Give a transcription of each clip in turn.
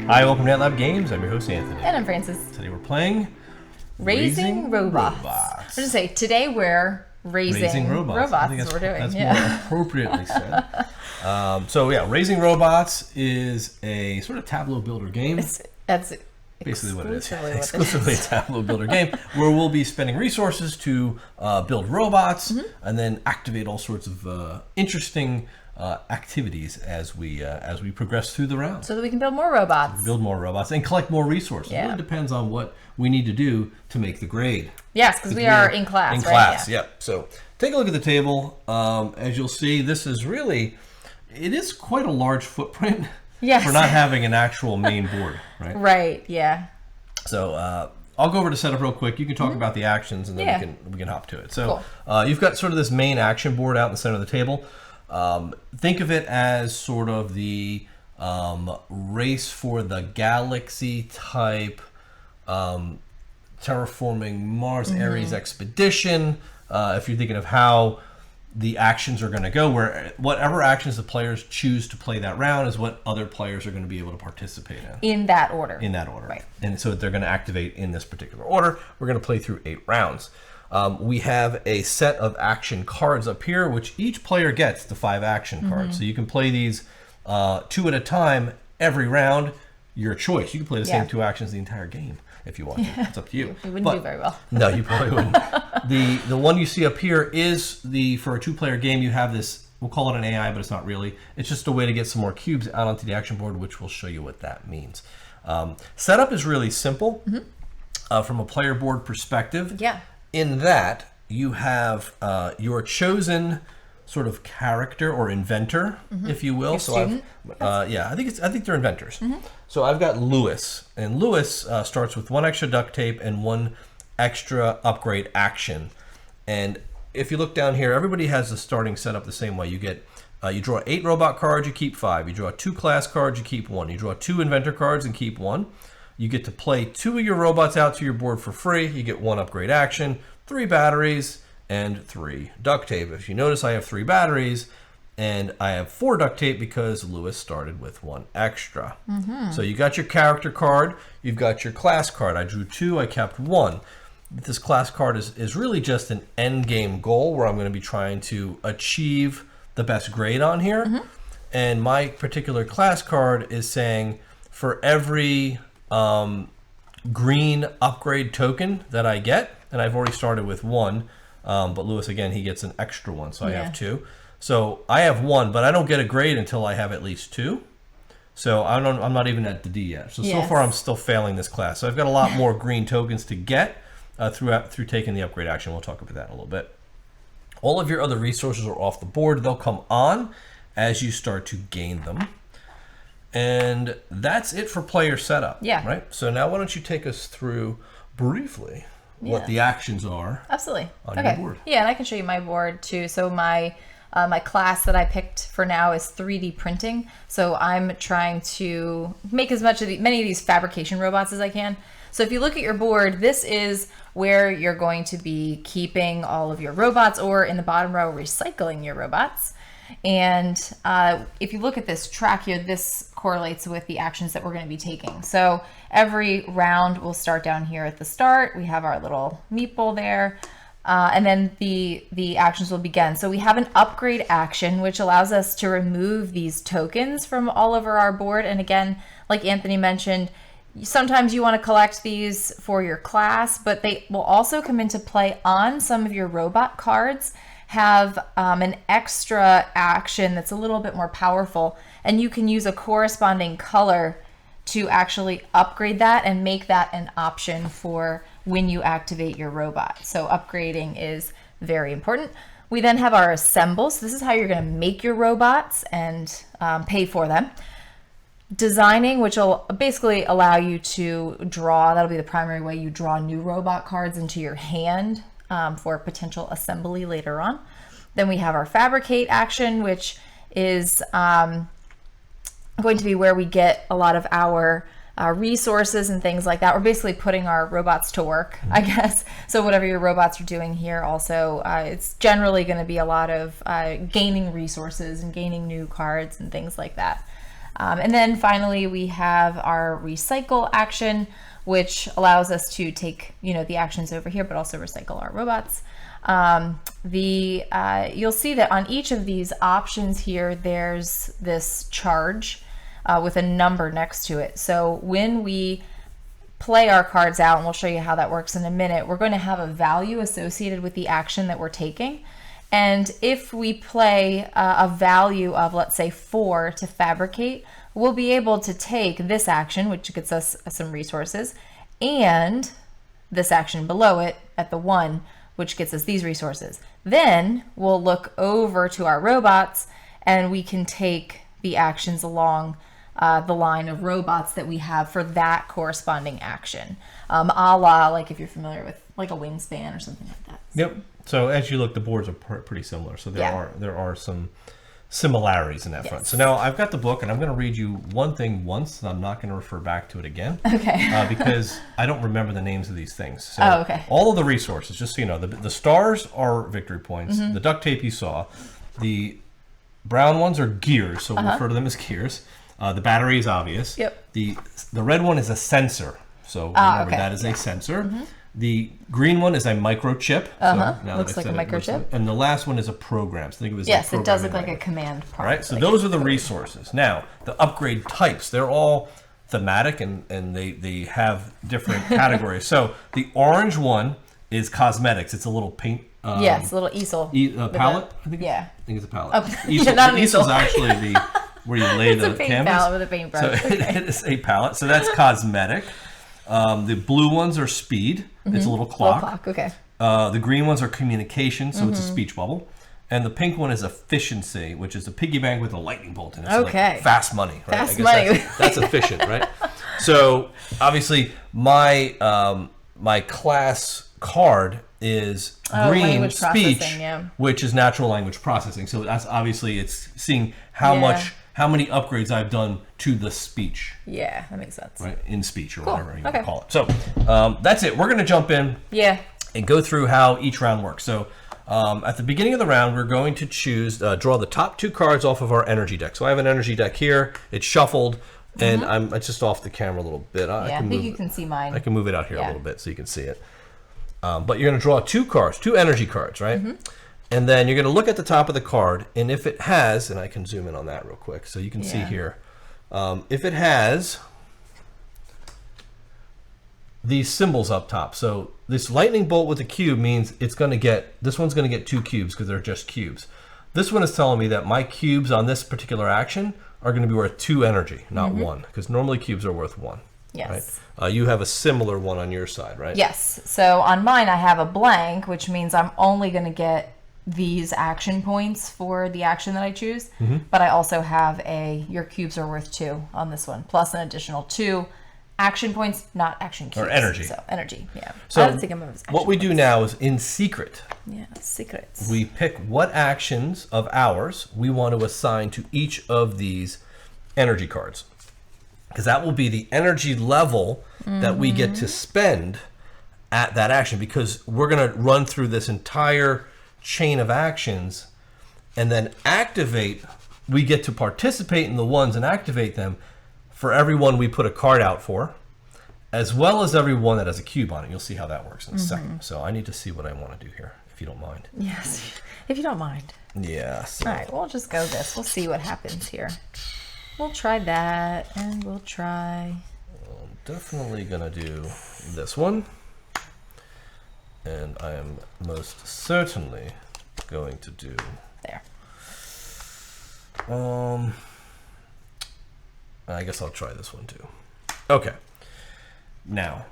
Hi, welcome to NetLab Games. I'm your host, Anthony. And I'm Francis. Today we're playing Raising Robots. I was going to say, today we're raising robots. I think is what we're doing. That's more appropriately said. Raising Robots is a sort of tableau builder game. That's basically what it is. Exclusively a tableau builder game where we'll be spending resources to build robots and then activate all sorts of interesting activities as we progress through the round. So that we can build more robots. Build more robots and collect more resources. Yeah. It really depends on what we need to do to make the grade. Yes, because we are in class, In right? class, Yeah. yep. So take a look at the table. As you'll see, this is really, it is quite a large footprint Yes. for not having an actual main board, right? Right, yeah. So I'll go over to setup real quick. You can talk about the actions and then we can hop to it. So you've got sort of this main action board out in the center of the table. Think of it as sort of the race for the galaxy type terraforming Mars Ares expedition. If you're thinking of how the actions are going to go, where whatever actions the players choose to play that round is what other players are going to be able to participate in that order. Right. And so they're going to activate in this particular order. We're going to play through 8 rounds. We have a set of action cards up here, which each player gets the 5 action cards. So you can play these 2 at a time every round. Your choice. You can play the same 2 actions the entire game if you want to. It's up to you. You wouldn't do very well. No, you probably wouldn't. The one you see up here is for a 2-player game. You have this. We'll call it an AI, but it's not really. It's just a way to get some more cubes out onto the action board, which will show you what that means. Setup is really simple from a player board perspective. Yeah. In that you have your chosen sort of character or inventor, if you will. Your student? I think they're inventors. So I've got Lewis, and Lewis starts with 1 extra duct tape and 1 extra upgrade action. And if you look down here, everybody has the starting setup the same way. You get you draw 8 robot cards, you keep 5. You draw 2 class cards, you keep 1. You draw 2 inventor cards and keep 1. You get to play 2 of your robots out to your board for free. You get 1 upgrade action, 3 batteries, and 3 duct tape. If you notice, I have 3 batteries, and I have 4 duct tape because Lewis started with 1 extra. So you got your character card, you've got your class card. I drew 2, I kept 1. This class card is really just an end game goal where I'm going to be trying to achieve the best grade on here. And my particular class card is saying for every green upgrade token that I get, and I've already started with 1, but Lewis, again, he gets an extra 1, so I have 2. So I have 1, but I don't get a grade until I have at least 2. So I'm not even at the D yet. So far I'm still failing this class. So I've got a lot more green tokens to get through taking the upgrade action. We'll talk about that in a little bit. All of your other resources are off the board. They'll come on as you start to gain them. And that's it for player setup. Yeah. Right? So now why don't you take us through briefly what the actions are. Absolutely. On your board. Yeah, and I can show you my board too. So my class that I picked for now is 3D printing. So I'm trying to make as many of these fabrication robots as I can. So if you look at your board, this is where you're going to be keeping all of your robots, or in the bottom row, recycling your robots. And if you look at this track here, this correlates with the actions that we're going to be taking. So every round will start down here at the start. We have our little meatball there. And then the actions will begin. So we have an upgrade action, which allows us to remove these tokens from all over our board. And again, like Anthony mentioned, sometimes you want to collect these for your class, but they will also come into play on some of your robot cards. Have an extra action that's a little bit more powerful, and you can use a corresponding color to actually upgrade that and make that an option for when you activate your robot. So upgrading is very important. We then have our assemble. So this is how you're going to make your robots and pay for them. Designing, which will basically allow you to draw, that'll be the primary way you draw new robot cards into your hand for potential assembly later on. Then we have our fabricate action, which is going to be where we get a lot of our resources and things like that. We're basically putting our robots to work, I guess. So whatever your robots are doing here also, it's generally going to be a lot of gaining resources and gaining new cards and things like that. And then finally, we have our recycle action, which allows us to take, the actions over here, but also recycle our robots. You'll see that on each of these options here, there's this charge with a number next to it. So when we play our cards out, and we'll show you how that works in a minute, we're going to have a value associated with the action that we're taking. And if we play a value of, let's say, 4 to fabricate, we'll be able to take this action, which gets us some resources, and this action below it at the 1, which gets us these resources. Then we'll look over to our robots, and we can take the actions along the line of robots that we have for that corresponding action. A la, like if you're familiar with like a wingspan or something like that. Yep. So as you look, the boards are pretty similar. So there are some similarities in that front. So now I've got the book, and I'm going to read you one thing once, and I'm not going to refer back to it again. Okay. Because I don't remember the names of these things. So all of the resources, just so you know, the stars are victory points. The duct tape you saw. The brown ones are gears, so we'll refer to them as gears. The battery is obvious. Yep. The red one is a sensor. So remember that is a sensor. The green one is a microchip. So looks like a microchip. And the last one is a program. So think of it as yes, it does look like a command prompt. All right, so those are the resources. Now, the upgrade types, they're all thematic, and they have different categories. So the orange one is cosmetics. It's a little paint. Yes, a little easel. Palette? I think it's a palette. Easel, not an easel is easel. actually where you lay the It's a paint canvas. palette with a paintbrush. So it is a palette. So that's cosmetic. The blue ones are speed. It's a little clock. Okay. The green ones are communication, so it's a speech bubble. And the pink one is efficiency, which is a piggy bank with a lightning bolt in it. So like fast money, right? Fast money. That's efficient, right? So obviously my my class card is green speech, which is natural language processing. So that's obviously it's seeing how many upgrades I've done to the speech. Yeah, that makes sense. Right, in speech or whatever you want to call it. So that's it. We're going to jump in and go through how each round works. So at the beginning of the round, we're going to choose, draw the top 2 cards off of our energy deck. So I have an energy deck here. It's shuffled, and it's just off the camera a little bit. I think you can see mine. I can move it out here a little bit so you can see it. But you're going to draw 2 cards, 2 energy cards, right? And then you're going to look at the top of the card, and if it has, and I can zoom in on that real quick so you can see here, if it has these symbols up top. So this lightning bolt with a cube means it's going to get, this one's going to get 2 cubes because they're just cubes. This one is telling me that my cubes on this particular action are going to be worth 2 energy, not 1, because normally cubes are worth 1. Yes. Right? You have a similar one on your side, right? Yes. So on mine, I have a blank, which means I'm only going to get these action points for the action that I choose. But I also have your cubes are worth 2 on this one, plus an additional 2 action points, not action cubes. Or energy. So energy, So I don't think I'm what we do now is in secret. Yeah, secrets. We pick what actions of ours we want to assign to each of these energy cards. Because that will be the energy level that we get to spend at that action. Because we're going to run through this entire chain of actions and then activate. We get to participate in the ones and activate them for everyone we put a card out for, as well as everyone that has a cube on it. You'll see how that works in a second. So I need to see what I want to do here, if you don't mind. Yes, if you don't mind. Yeah. So. All right, we'll just go this. We'll see what happens here. We'll try that, and we'll try... I'm definitely going to do this one. And I am most certainly going to do... There. I guess I'll try this one too. Okay. Now...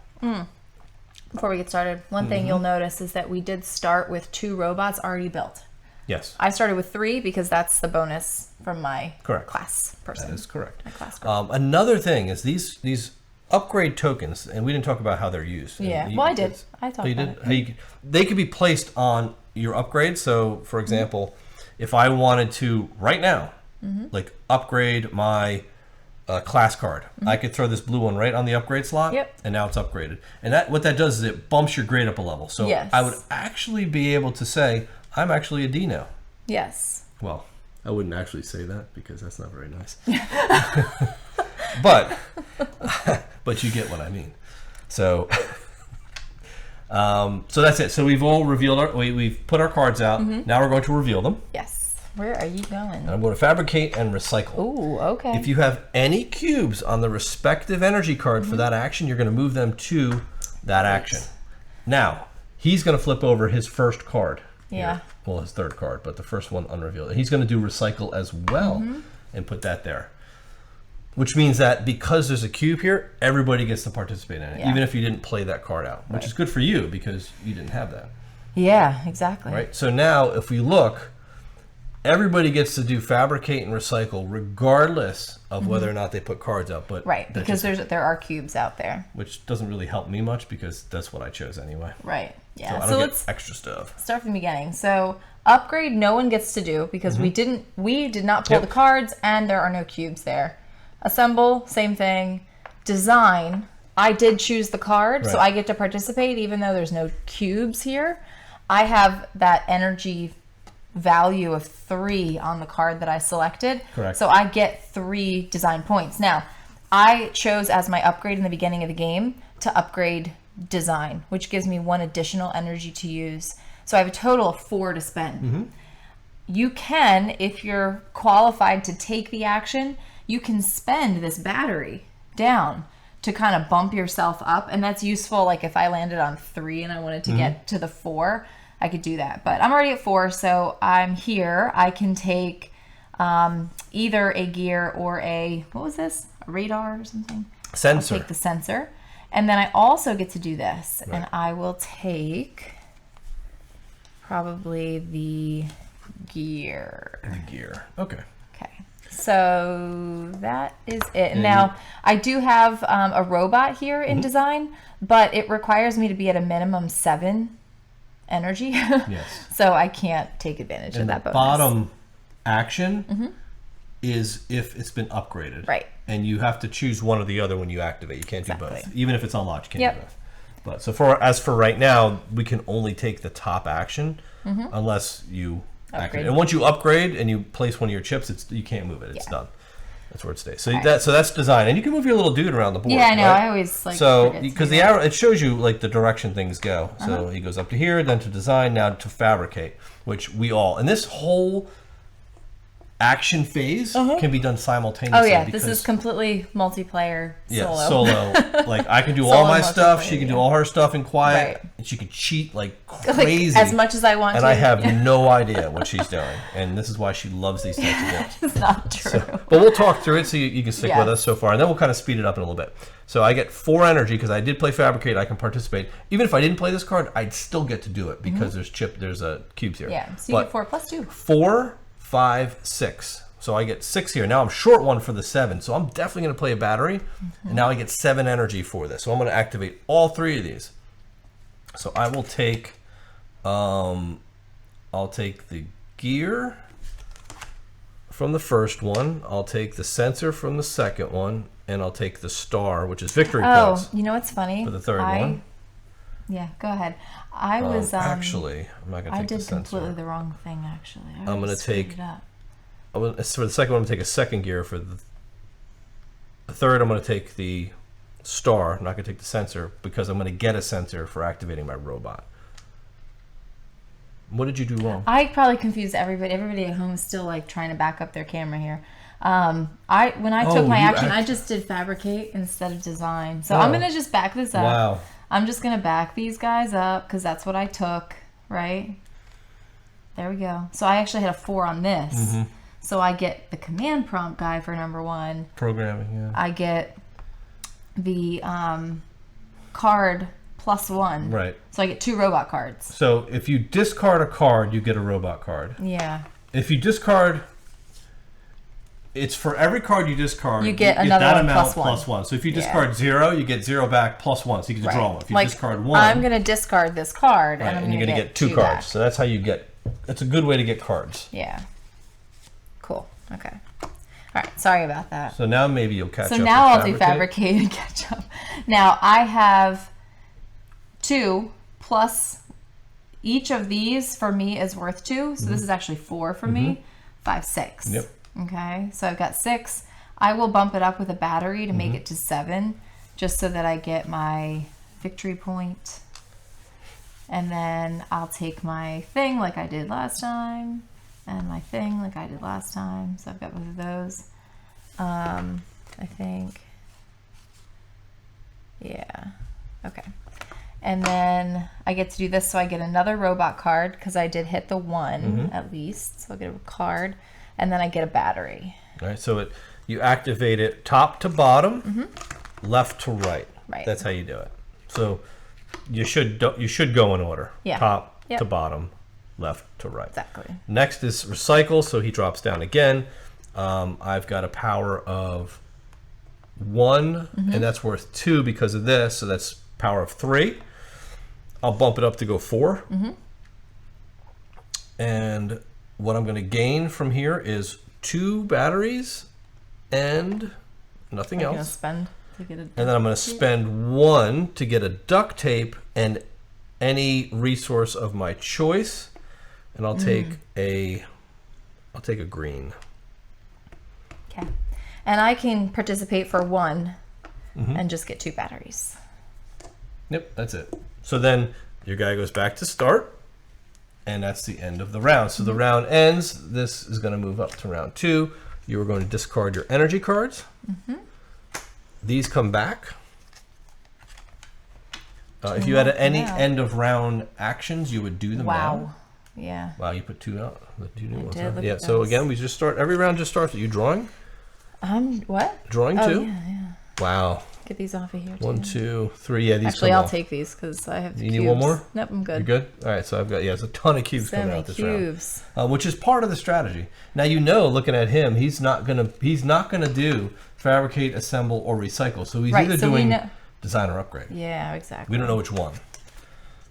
Before we get started, one thing you'll notice is that we did start with 2 robots already built. Yes. I started with 3 because that's the bonus from my class person. That is correct. My class group. Another thing is these upgrade tokens, and we didn't talk about how they're used. Yeah, well, I did. I talked about it. They could be placed on your upgrade. So, for example, if I wanted to, right now, like upgrade my class card, I could throw this blue one right on the upgrade slot, and now it's upgraded. And what that does is it bumps your grade up a level. So I would actually be able to say, I'm actually a D now. Yes. Well, I wouldn't actually say that because that's not very nice. but you get what I mean. So so that's it. So we've all revealed we've put our cards out. Now we're going to reveal them. Yes. Where are you going? And I'm going to fabricate and recycle. Ooh, okay. If you have any cubes on the respective energy card for that action, you're going to move them to that action. Now, he's going to flip over his first card. Yeah. Here. Well, his third card, but the first one unrevealed. And he's going to do recycle as well and put that there. Which means that because there's a cube here, everybody gets to participate in it, even if you didn't play that card out, which is good for you because you didn't have that. Yeah, exactly. Right. So now, if we look, everybody gets to do fabricate and recycle regardless of whether or not they put cards out. But right, because there are cubes out there. Which doesn't really help me much because that's what I chose anyway. Right. Yeah. So I don't get extra stuff. Start from the beginning. So upgrade, no one gets to do because we did not pull the cards and there are no cubes there. Assemble, same thing. Design, I did choose the card, so I get to participate even though there's no cubes here. I have that energy value of 3 on the card that I selected. Correct. So I get 3 design points. Now, I chose as my upgrade in the beginning of the game to upgrade design, which gives me 1 additional energy to use. So I have a total of 4 to spend. You can, if you're qualified to take the action, you can spend this battery down to kind of bump yourself up. And that's useful. Like if I landed on 3 and I wanted to get to the 4, I could do that. But I'm already at 4, so I'm here. I can take either a gear or a, what was this? A radar or something? Sensor. I'll take the sensor. And then I also get to do this. And I will take probably the gear. The gear. Okay. Okay. So that is it. And now I do have a robot here in design, but it requires me to be at a minimum 7 energy. Yes. So I can't take advantage of that bonus. Bottom action is if it's been upgraded. Right. And you have to choose one or the other when you activate. You can't do both. Even if it's unlocked, you can't do both. But so as for right now, we can only take the top action unless you activate. And once you upgrade and you place one of your chips, you can't move it. It's done. That's where it stays. So that's design, and you can move your little dude around the board. Yeah, I know. Right? I always like. So because the arrow, it shows you like the direction things go. So he goes up to here, then to design, now to fabricate, which we all. And this whole action phase can be done simultaneously. Oh yeah, this is completely multiplayer solo. Yeah, solo. Like I can do all my stuff. She can do all her stuff in quiet, and she can cheat like crazy, like, as much as I want. And to. I have no idea what she's doing, and this is why she loves these types of games. It's not true. But we'll talk through it so you can stick with us so far, and then we'll kind of speed it up in a little bit. So I get 4 energy because I did play fabricate. I can participate. Even if I didn't play this card, I'd still get to do it because there's cubes here. Yeah, so you get 4 plus 2. 4, 5, 6. So I get 6 here. Now I'm short 1 for the 7. So I'm definitely going to play a battery. And now I get 7 energy for this. So I'm going to activate all 3 of these. So I will take, I'll take the gear from the first one. I'll take the sensor from the second one. And I'll take the star, which is victory points. Oh, you know what's funny? For the third one. Yeah, go ahead. I was actually, I'm not going to take the sensor. I did completely the wrong thing, actually. I'm going to take... for the second one, I'm going to take a second gear. For the third, I'm going to take the star. I'm not going to take the sensor because I'm going to get a sensor for activating my robot. What did you do wrong? I probably confused everybody. Everybody at home is still like trying to back up their camera here. When I took my action, I just did fabricate instead of design. So I'm going to just back this up. Wow. I'm just going to back these guys up because that's what I took, right? There we go. So I actually had a 4 on this. So I get the command prompt guy for number 1. Programming, yeah. I get the card plus 1. Right. So I get 2 robot cards. So if you discard a card, you get a robot card. Yeah. If you discard, it's for every card you discard, you get another that one amount plus 1. So if you discard 0, you get 0 back plus 1. So you can draw one. If you discard 1, I'm going to discard this card, and you're going to get 2 cards. Back. So that's how you get. It's a good way to get cards. Yeah. Cool. Okay. All right. Sorry about that. So now maybe you'll catch up. So now I'll do fabricate and catch up. Now I have 2 plus each of these for me is worth 2. So this is actually 4 for me. 5, 6. Yep. Okay, so I've got 6. I will bump it up with a battery to make it to 7, just so that I get my victory point. And then I'll take my thing like I did last time, and my thing like I did last time. So I've got both of those. I think. Yeah. Okay. And then I get to do this, so I get another robot card because I did hit the 1 at least. So I'll get a card, and then I get a battery. All right. So you activate it top to bottom, left to right. Right. That's how you do it. So you should go in order. Yeah. Top to bottom, left to right. Exactly. Next is recycle, so he drops down again. I've got a power of 1, and that's worth 2 because of this, so that's power of 3. I'll bump it up to go 4. And what I'm going to gain from here is 2 batteries and nothing else. Spend to get a And then I'm going to spend 1 to get a duct tape and any resource of my choice, and I'll take a green. Okay. And I can participate for 1 and just get 2 batteries. Yep, that's it. So then your guy goes back to start, and that's the end of the round. So the round ends. This is going to move up to round 2. You are going to discard your energy cards. These come back. If you had any end of round actions, you would do them now. Yeah. Wow, you put 2 out. The 2 new ones. did, Huh? look Yeah. at So those. again, we just start. Every round just starts with you drawing. What? Drawing Oh, 2. yeah. Wow. Get these off of here. 1, 2, 3. Yeah, these Actually, come I'll off. take these because I have. You cubes. need one more? Nope, I'm good. You're good? All right, so I've got, there's a ton of cubes So coming many out this cubes. round, which is part of the strategy. Now, looking at him, he's not gonna do fabricate, assemble, or recycle. So he's either doing design or upgrade. Yeah, exactly. We don't know which one.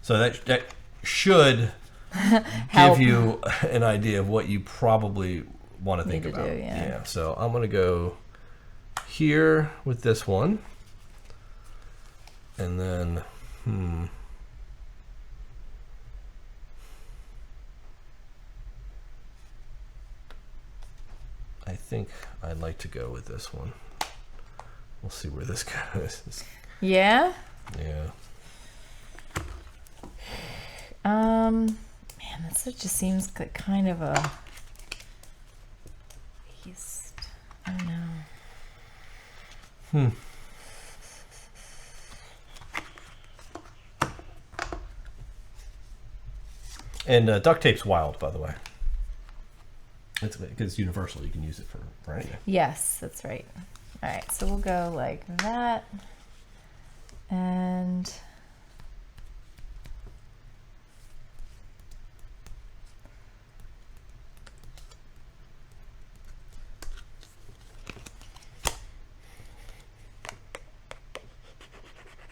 So that should Help. give you an idea of what you probably want to think Need to about. do, yeah. So I'm gonna go here with this one. And then, I think I'd like to go with this one. We'll see where this goes. Yeah. Yeah. Man, that just seems like kind of a waste. I don't know. And duct tape's wild, by the way. It's because it's universal. You can use it for anything. Yes, that's right. All right, so we'll go like that, and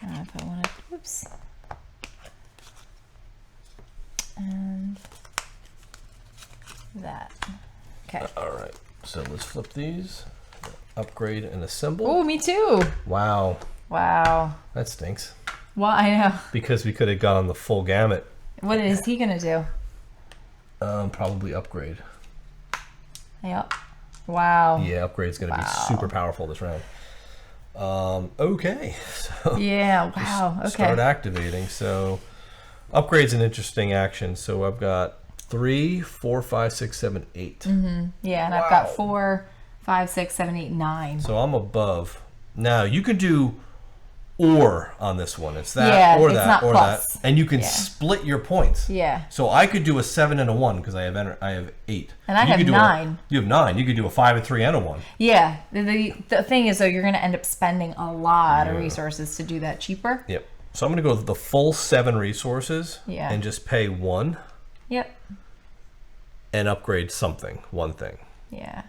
if I want to, oops, and that. Okay. All right. So let's flip these. Upgrade and assemble. Oh, me too. Wow. Wow. That stinks. Well, I know. Because we could have gone the full gamut. What is he gonna do? Probably upgrade. Yep. Wow. Yeah, upgrade's going to be super powerful this round. Okay. So Yeah. Wow. Okay. start activating. So upgrade's an interesting action. So I've got 3, 4, 5, 6, 7, 8. Yeah, and I've got 4, 5, 6, 7, 8, 9. So I'm above. Now you can do or on this one. It's that Yeah, or it's that not or plus. that, and you can split your points. Yeah. So I could do a 7 and a 1 because I have 8. And I You have could do 9. You have 9. You could do a 5, a 3, and a 1. Yeah. The thing is, though, you're going to end up spending a lot of resources to do that cheaper. Yep. So I'm going to go with the full 7 resources and just pay 1 Yep. and upgrade something, one thing. Yeah.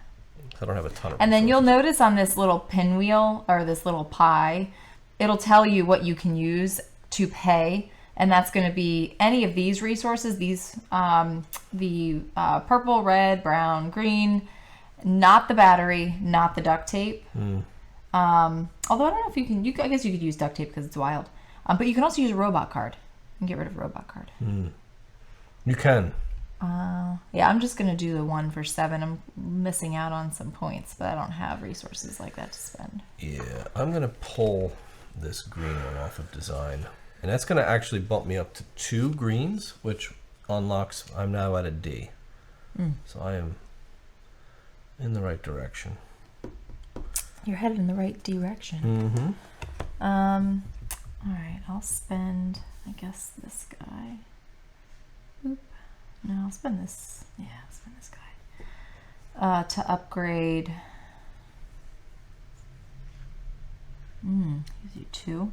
I don't have a ton of And then you'll resources. notice on this little pinwheel or this little pie, it'll tell you what you can use to pay. And that's going to be any of these resources, these, the purple, red, brown, green, not the battery, not the duct tape. Although I don't know if you can, I guess you could use duct tape because it's wild. But you can also use a robot card and get rid of a robot card. You can. I Yeah, I'm just gonna do the 1 for 7. I'm missing out on some points, but I don't have resources like that to spend. Yeah, I'm gonna pull this green one off of design, and that's gonna actually bump me up to 2 greens, which unlocks. I'm now at a D, so I am in the right direction. You're headed in the right direction. All right, I'll spend, I guess, this guy. Oop. No, I'll spend this. Yeah, I'll spend this guy to upgrade. Gives you 2.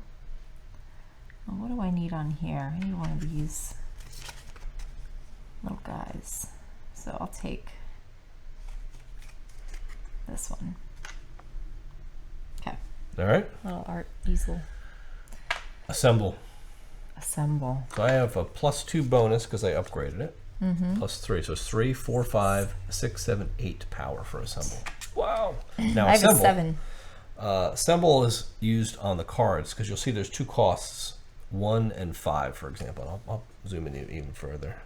Well, what do I need on here? I need one of these little guys. So I'll take this one. Okay. All right. Little art easel. Assemble. Assemble. So I have a +2 bonus because I upgraded it. +3, so it's 3, 4, 5, 6, 7, 8 power for assemble. Wow. Now I have assemble. a 7. Assemble is used on the cards because you'll see there's 2 costs, 1 and 5, for example. I'll zoom in even further.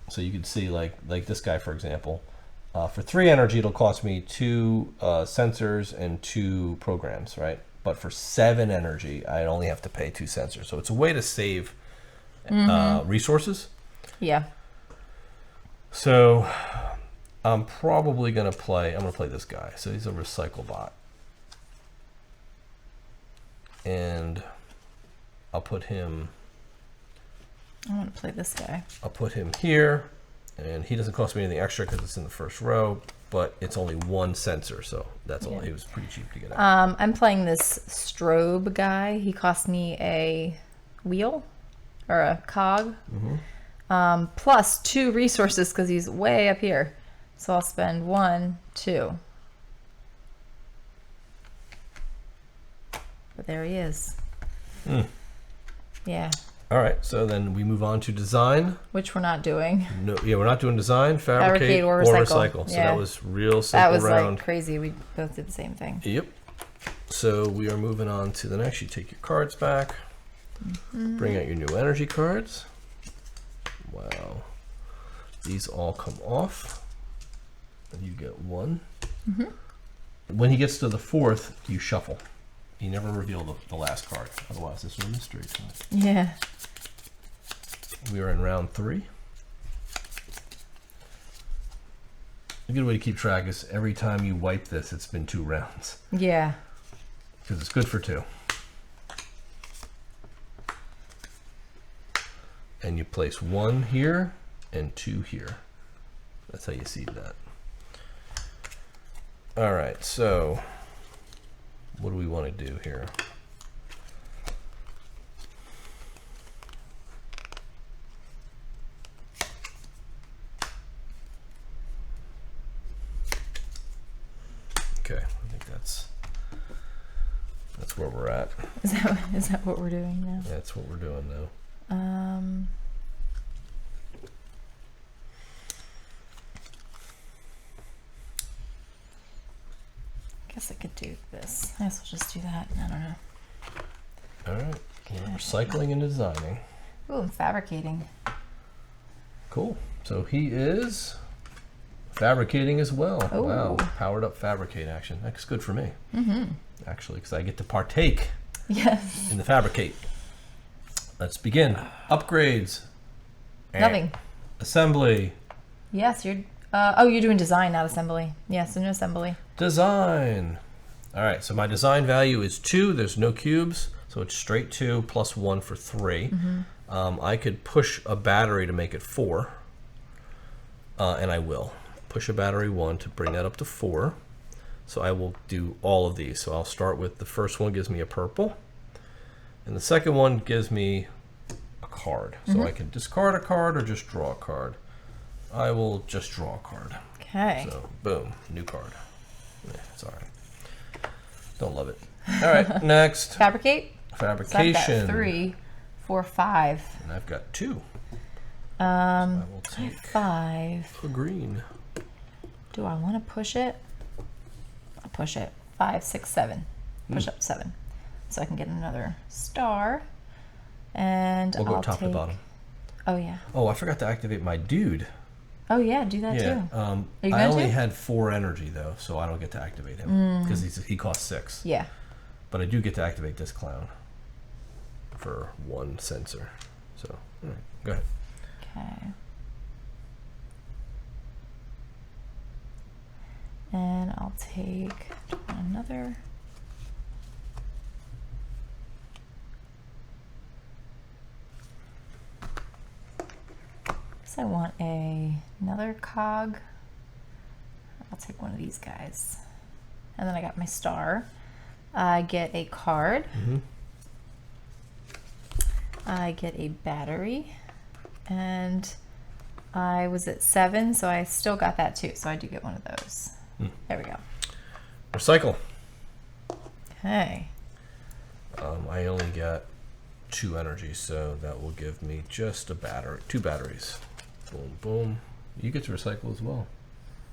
So you can see like this guy, for example. For 3 energy, it'll cost me 2 sensors and 2 programs, right? But for 7 energy, I only have to pay 2 sensors. So it's a way to save resources. Yeah. So I'm probably gonna play this guy. So he's a recycle bot. And I'll put him I want to play this guy. I'll put him here, and he doesn't cost me anything extra because it's in the first row, but it's only 1 sensor, so that's all. He was pretty cheap to get out. I'm playing this strobe guy. He cost me a wheel or a cog, plus 2 resources because he's way up here. So I'll spend 1, 2. But there he is. Yeah. All right, so then we move on to design. Which we're not doing. No, yeah, we're not doing design, fabricate or recycle. So yeah. that was real simple That was round. like crazy. We both did the same thing. Yep. So we are moving on to the next. You take your cards back. Bring out your new energy cards. Wow. These all come off. And you get 1. When he gets to the 4th, you shuffle. You never reveal the last card. Otherwise, this is a mystery. Yeah. We are in round 3. A good way to keep track is every time you wipe this, it's been 2 rounds. Yeah. Because it's good for 2. And you place 1 here and 2 here. That's how you see that. All right, so what do we want to do here? Okay, I think that's where we're at. Is that what we're doing now? That's what we're doing now. I guess I could do this. I guess I'll just do that. I don't know. All right, recycling and designing. Ooh, I'm fabricating. Cool. So he is fabricating as well. Oh. Wow, powered up fabricate action. That's good for me. Actually, because I get to partake Yes. in the fabricate. Let's begin. Upgrades. Nothing. Assembly. Yes, you're. You're doing design, not assembly. Yes, no assembly. Design. All right, so my design value is 2. There's no cubes, so it's straight 2 plus 1 for 3. I could push a battery to make it 4, and I will. Push a battery 1 to bring that up to 4. So I will do all of these. So I'll start with the first one gives me a purple, and the second one gives me a card. So I can discard a card or just draw a card. I will just draw a card. Okay. So boom, new card. Yeah, it's all right. Don't love it. All right, next. Fabricate. Fabrication. So I've got 3, 4, 5. And I've got 2. So I will take 5. a green. Do I want to push it? I'll push it. 5, 6, 7. Push up 7, so I can get another star. And We'll go I'll top take, to bottom. Oh, yeah. Oh, I forgot to activate my dude. Oh, yeah, do that too. I only had 4 energy, though, so I don't get to activate him. Because he costs 6. Yeah. But I do get to activate this clown for 1 sensor. So, all right, go ahead. Okay. And I'll take another. So I want another cog. I'll take one of these guys. And then I got my star. I get a card. I get a battery. And I was at 7, so I still got that too. So I do get one of those. There we go. Recycle. Okay. I only got 2 energy, so that will give me just a battery, 2 batteries. Boom, boom. You get to recycle as well.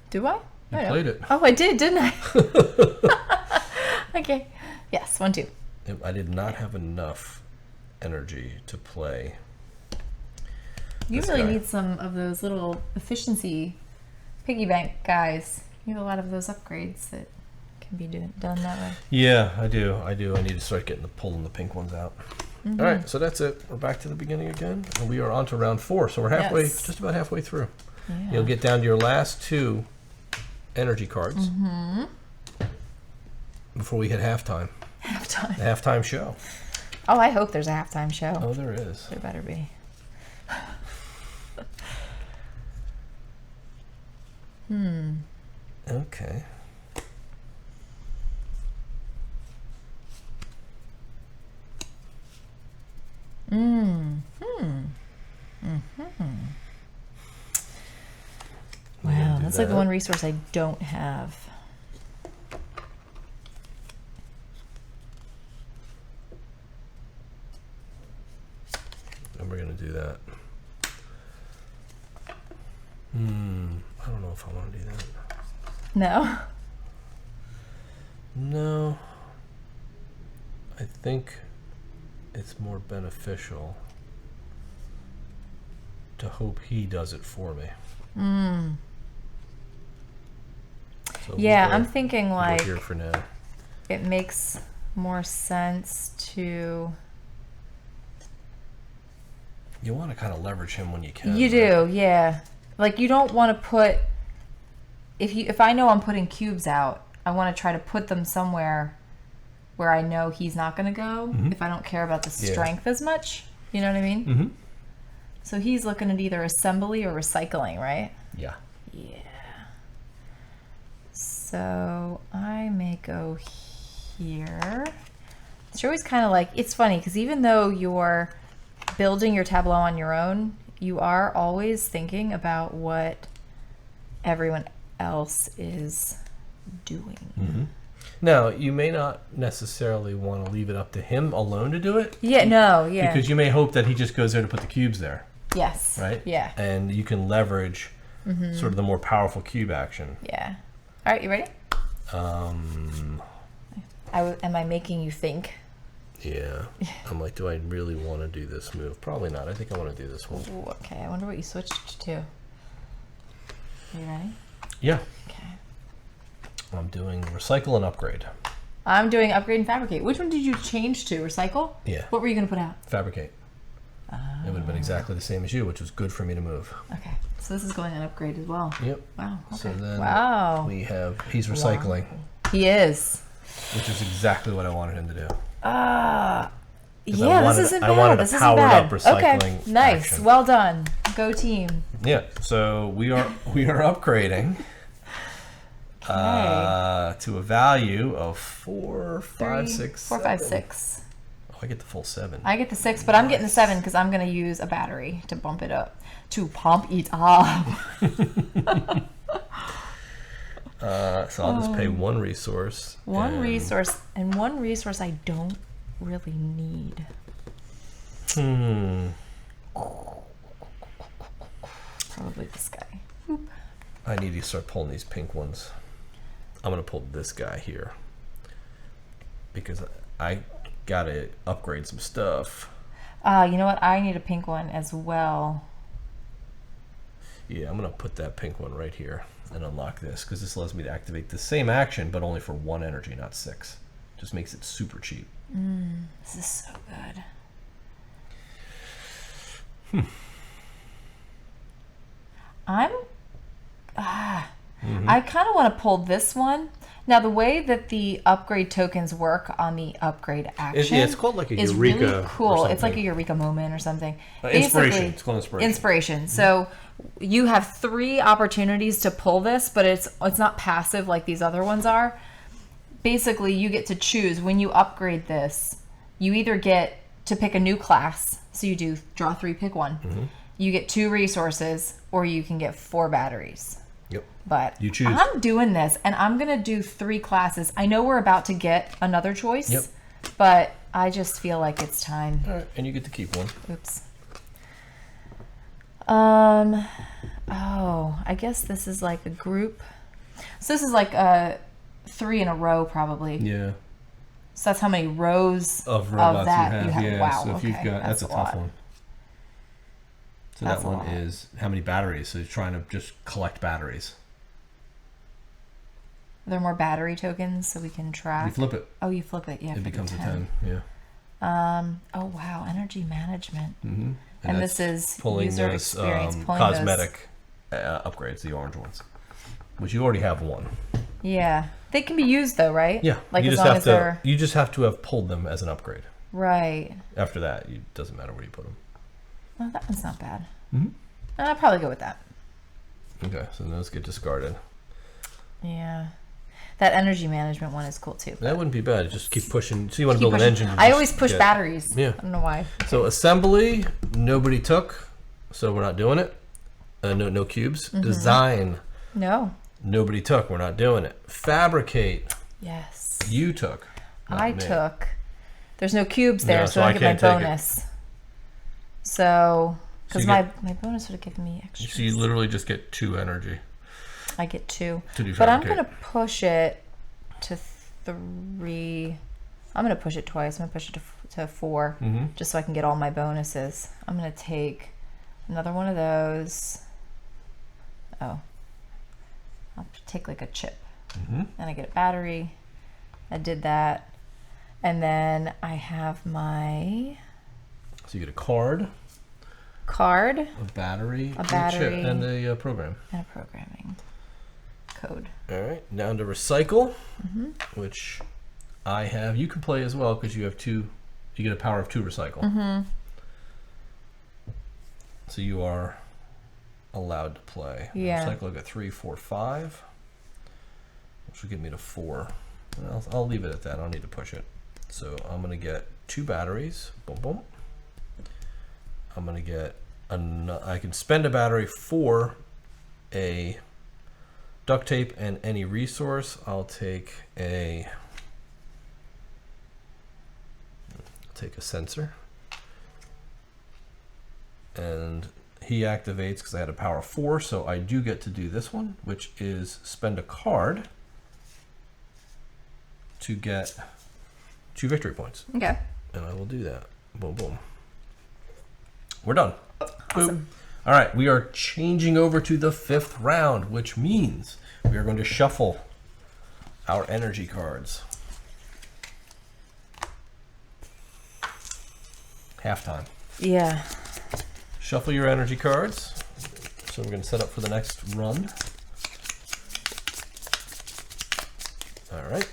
Do I? You played it. Oh, I did, didn't I? Okay. Yes, 1, 2. I did not have enough energy to play. You really need some of those little efficiency piggy bank guys. You have a lot of those upgrades that can be done that way. Yeah, I do. I need to start pulling the pink ones out. All right, so that's it. We're back to the beginning again, and we are on to round 4. So we're halfway, just about halfway through. Yeah. You'll get down to your last 2 energy cards before we hit halftime. Halftime. The halftime show. Oh, I hope there's a halftime show. Oh, there is. There better be. Okay. Wow, that's like the one resource I don't have. And we're going to do that. I don't know if I want to do that. No? No. I think it's more beneficial to hope he does it for me. So Yeah, I'm thinking like here for now. it makes more sense to... You want to kind of leverage him when you can. You do, yeah. Like you don't want to put... If I know I'm putting cubes out, I want to try to put them somewhere where I know he's not going to go if I don't care about the strength as much. You know what I mean? So he's looking at either assembly or recycling, right? Yeah. Yeah. So I may go here. It's always kind of like, it's funny because even though you're building your tableau on your own, you are always thinking about what everyone else is doing. Now, you may not necessarily want to leave it up to him alone to do it. Yeah, no, yeah. Because you may hope that he just goes there to put the cubes there. Yes. Right? Yeah. And you can leverage sort of the more powerful cube action. Yeah. All right, you ready? Um, am I making you think? Yeah. I'm like, do I really want to do this move? Probably not. I think I want to do this one. Ooh, okay, I wonder what you switched to. Are you ready? Yeah. Okay. I'm doing recycle and upgrade. I'm doing upgrade and fabricate. Which one did you change to? Recycle? Yeah. What were you going to put out? Fabricate. It would have been exactly the same as you, which was good for me to move. Okay. So this is going on upgrade as well. Yep. Wow. Okay. So then wow. he's recycling. Wow. He is. Which is exactly what I wanted him to do. Yeah, this isn't bad. I wanted this a powered isn't bad. up recycling Okay, nice. action. Well done. Go team. Yeah, so we are upgrading to a value of 4, 5, 6, 4, 5, 6. Oh, I get the full 7. I get the 6, but I'm getting the 7 because I'm going to use a battery to bump it up. To pump it up. So I'll just pay 1 resource. One resource I don't really need. Probably this guy. Boop. I need to start pulling these pink ones. I'm going to pull this guy here. Because I got to upgrade some stuff. You know what? I need a pink one as well. Yeah, I'm going to put that pink one right here and unlock this because this allows me to activate the same action but only for 1 energy, not 6. Just makes it super cheap. This is so good. I kind of want to pull this one. Now, the way that the upgrade tokens work on the upgrade action it's called like a is Eureka really cool. or It's like a something. Eureka moment or something. Inspiration. Basically, It's called inspiration. Inspiration. So you have 3 opportunities to pull this, but it's not passive like these other ones are. Basically, you get to choose when you upgrade this. You either get to pick a new class, so you do draw 3, pick 1. You get 2 resources, or you can get 4 batteries. Yep. But You choose. I'm doing this, and I'm going to do 3 classes. I know we're about to get another choice, Yep. but I just feel like it's time. All right, and you get to keep one. Oops. Oh, I guess this is like a group. So this is like 3 in a row, probably. Yeah. So that's how many rows Of robots that you have. Yeah. Wow, So if you've okay, got that's a tough lot. one. So That's that a one lot. is how many batteries? So you're trying to just collect batteries. Are there more battery tokens so we can track? You flip it, Oh, you flip it. Yeah. it for the becomes a 10. Yeah. Oh wow, energy management. Mm-hmm. And that's this is pulling user those experience. Pulling those- cosmetic upgrades, the orange ones, which you already have one. Yeah, they can be used though, right? Yeah. Like you as just long have as to. they're You just have to have pulled them as an upgrade. right. After that, it doesn't matter where you put them. Well, that one's not bad. Mhm. I'll probably go with that. Okay, so those get discarded. Yeah. That energy management one is cool too. That wouldn't be bad. Just keep pushing. So you want to Keep build pushing. an engine. to I just always push get- batteries. Yeah. I don't know why. So assembly, nobody took, so we're not doing it. No cubes. Mm-hmm. Design, No. nobody took. We're not doing it. Fabricate, Yes. you took. not I me. took. There's no cubes there, No, so so I I don't get my can't take it. bonus. So, because you my get- bonus would have given me extra. So you literally just get 2 energy I get 2. to do But I'm fabricate. going to push it to 3. I'm going to push it twice. I'm going to push it to 4 Mhm. just so I can get all my bonuses. I'm going to take another one of those. Oh. I'll take like a chip. Mhm. And I get a battery. I did that. And then I have my So you get a card, card a battery, and battery. a chip, and a program. and a programming code. All right, down to recycle, Mm-hmm. which I have. You can play as well because you have 2. You get a power of 2 recycle. Mm-hmm. So you are allowed to play. Yeah. Recycle. I got 3, 4, 5, which will get me to 4. And I'll leave it at that. I don't need to push it. So I'm gonna get 2 batteries. Boom, boom. I'm gonna get I can spend a battery for a duct tape and any resource. I'll take a sensor, and he activates because I had a power of 4, so I do get to do this one, which is spend a card to get 2 victory points, Okay. and I will do that. Boom, boom. We're done. Awesome. Boop. All right, we are changing over to the 5th round, which means we are going to shuffle our energy cards. Halftime. Yeah. Shuffle your energy cards. So we're going to set up for the next run. All right.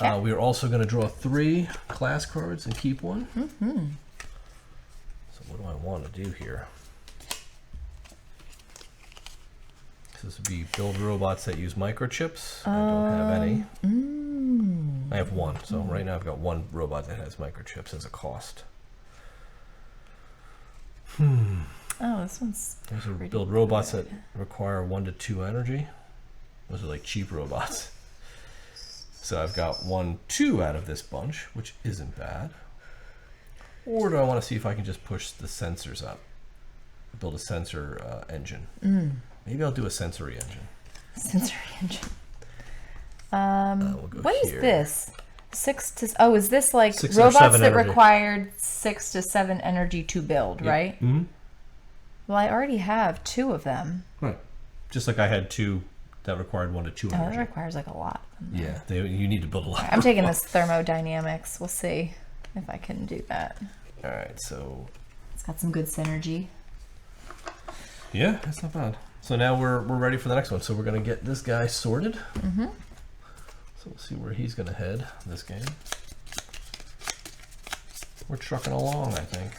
Okay. We are also going to draw 3 class cards and keep one. Mm-hmm. So what do I want to do here? This would be build robots that use microchips. I don't have any. I have 1. So right now I've got 1 robot that has microchips as a cost. Oh, this one's Those are pretty build robots good. that require 1 to 2 energy. Those are like cheap robots. So I've got 1, 2 out of this bunch, which isn't bad. Or do I want to see if I can just push the sensors up? Build a sensor engine. Maybe I'll do a sensory engine. sensory engine. We'll go What is here. this? Is this like 6 or robots 7 that energy. required 6 to 7 energy to build, right? Mm-hmm. Well, I already have 2 of them. Right. Just like I had 2 that required 1 to 2 Oh, that energy. requires like a lot. Yeah, you need to build a lot. I'm taking this thermodynamics. We'll see if I can do that. All right, so It's got some good synergy. yeah, that's not bad. So now we're ready for the next one. So we're gonna get this guy sorted. Mm-hmm. So we'll see where he's gonna head this game. We're trucking along, I think.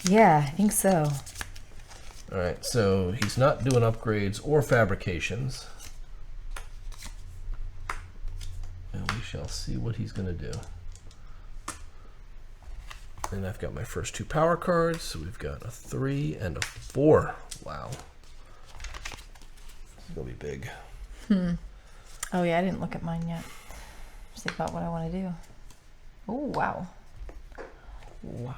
Yeah, I think so. All right, so he's not doing upgrades or fabrications. And we shall see what he's gonna do. And I've got my first 2 power cards. So we've got a 3 and a 4. Wow. This is gonna be big. Oh yeah, I didn't look at mine yet. Just think about what I want to do. Oh wow. Wow.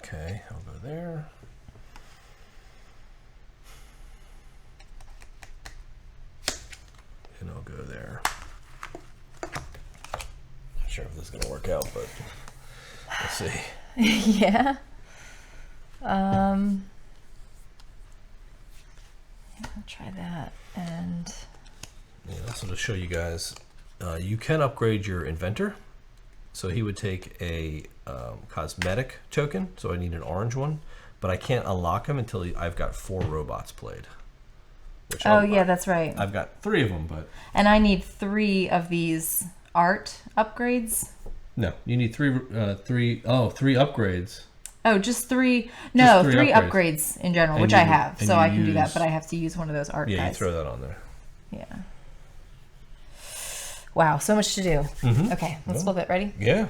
Okay, I'll go there. And I'll go there. Not sure if this is going to work out, but we'll see. Yeah. Yeah, I'll try that. And Yeah, so to show you guys, you can upgrade your inventor. So he would take a cosmetic token, so I need an orange one, but I can't unlock him until I've got 4 robots played. Which yeah, that's right. I've got 3 of them, but And I need 3 of these art upgrades. no, you need 3 upgrades. Oh, just 3. No, Just 3 3 upgrades in general, And which you- I have, and so you I can do that. use- But I have to use one of those art Yeah, guys. you throw that on there. Yeah. Wow, so much to do. Mhm. Okay, let's Yeah. flip it. Ready? Yeah.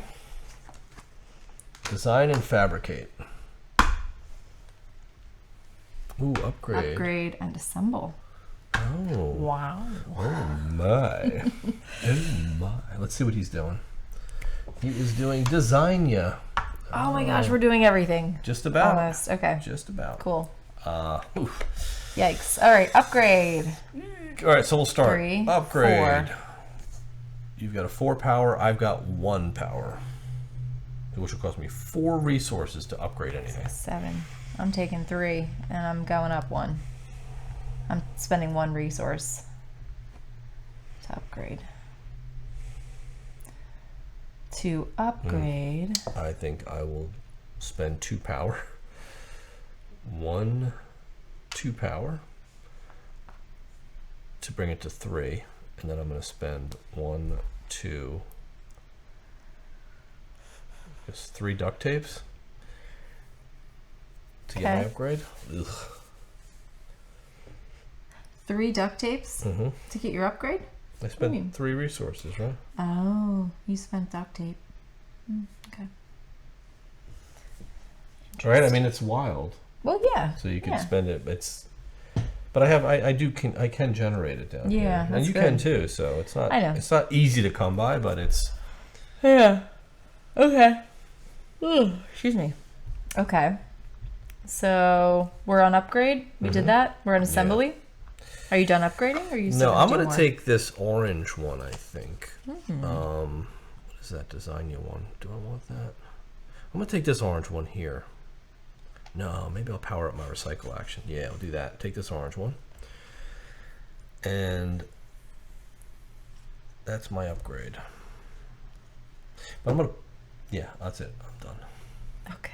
Design and fabricate. Ooh, upgrade. Upgrade and assemble. Oh. Wow. Oh my. Oh my. Let's see what he's doing. He is doing design ya. Oh my gosh, we're doing everything. Just about. Almost. Okay. Just about. Cool. Oof. Yikes. All right, upgrade. All right, so we'll start. 3, Upgrade. 4. You've got a 4 power. I've got 1 power, which will cost me 4 resources to upgrade anything. 7. I'm taking 3, and I'm going up 1. I'm spending 1 resource to upgrade. To upgrade. I think I will spend 2 power. 1, 2 power to bring it to 3, and then I'm going to spend 1, 2, just 3 duct tapes to get my Okay. upgrade. Ugh. 3 duct tapes Mm-hmm. to get your upgrade? I mean? spent 3 resources, right? Oh, you spent duct tape. Okay. Right. I mean, it's wild. Well, yeah. So you can yeah. spend it. But I can generate it down here, Yeah, and that's you can good. too. So it's not. I know. It's not easy to come by, but it's. Yeah. Okay. Ooh, excuse me. Okay. So we're on upgrade. We did that. We're on assembly. Are you done upgrading? Or are you still No, I'm do gonna more? take this orange one. I think. What is that designia one? Do I want that? I'm gonna take this orange one here. No, maybe I'll power up my recycle action. Yeah, I'll do that. Take this orange one, and that's my upgrade. But I'm gonna. Yeah, that's it. I'm done. Okay.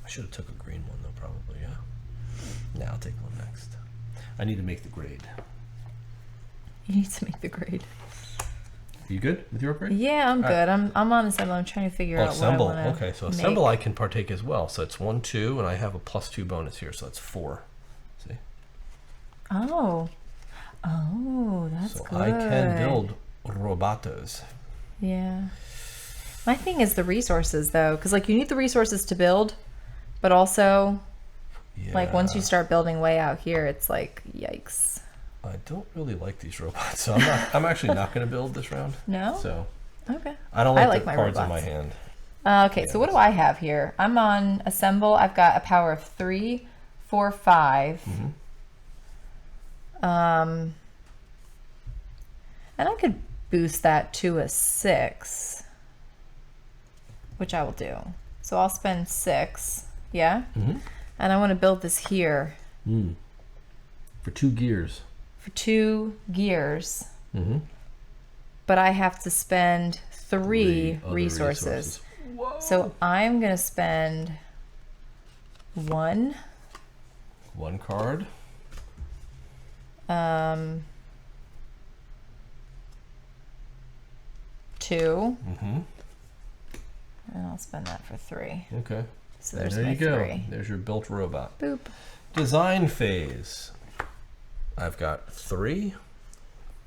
I should have took a green one though, probably. Yeah. Now I'll take one next. I need to make the grade. You need to make the grade. You good with your upgrade? Yeah, I'm All good. I'm on assemble. I'm trying to figure out Assemble. what I want to Okay, so assemble I can partake as well. So it's 1, 2, and I have a +2 bonus here, so that's 4. See? Oh. Oh, that's So good. I can build robotos. Yeah. My thing is the resources, though, because like you need the resources to build, but also Like once you start building way out here, it's like yikes. I don't really like these robots, so I'm actually not going to build this round. No. So Okay. I don't like the my cards robots in my hand. Okay, so what do I have here? I'm on assemble. I've got a power of 3, 4, 5. And I could boost that to a 6, which I will do. So I'll spend 6. Yeah. And I want to build this here. For 2 gears. For 2 gears. But I have to spend 3 resources. Whoa. So I'm going to spend 1. 1 card. 2. And I'll spend that for 3. Okay. So there's there my you go. 3. There's your built robot. Boop. Design phase. I've got 3,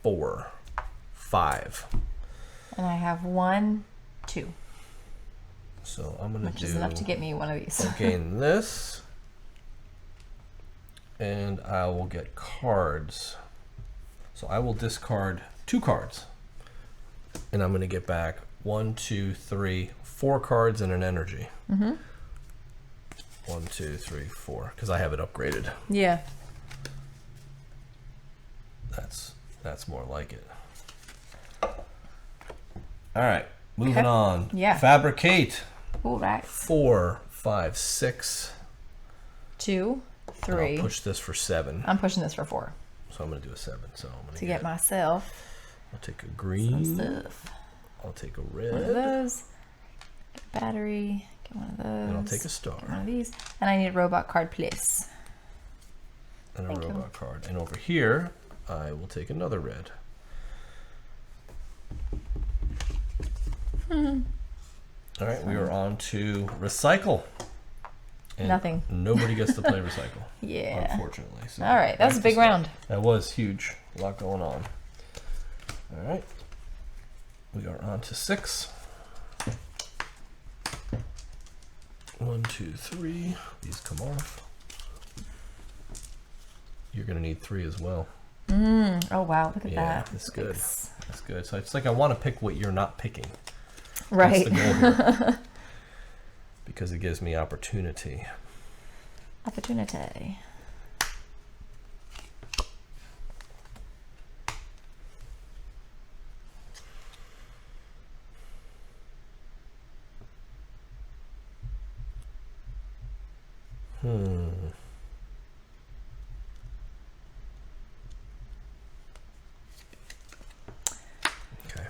4, 5. And I have 1, 2. So I'm gonna Which is enough to get me one of these. I'll gain this, and I will get cards. So I will discard 2 cards, and I'm gonna get back 1, 2, 3, 4 cards and an energy. 1, 2, 3, 4, because I have it upgraded. Yeah. That's more like it. All right, moving on. Yeah. Fabricate. All right. 4, 5, 6. 2, 3. I'll push this for 7. I'm pushing this for 4. So I'm gonna do a 7. So I'm gonna To get myself I'll take a some green. stuff. I'll take a One of red. those. Get a battery. Get one of those. And I'll take a One star of these. And I need a robot card, please. and a Thank you. robot card. And over here, I will take another red. All right, we are on to recycle. And Nothing. Nobody gets to play recycle. Yeah. Unfortunately. So All right, that was a big round. That was huge. A lot going on. All right. We are on to 6. 1, 2, 3. These come off. You're going to need 3 as well. Oh, wow. Look at Yeah, that. that's good. Yikes. That's good. So it's like I want to pick what you're not picking. Right. That's the goal here. Because it gives me opportunity. Opportunity. Okay.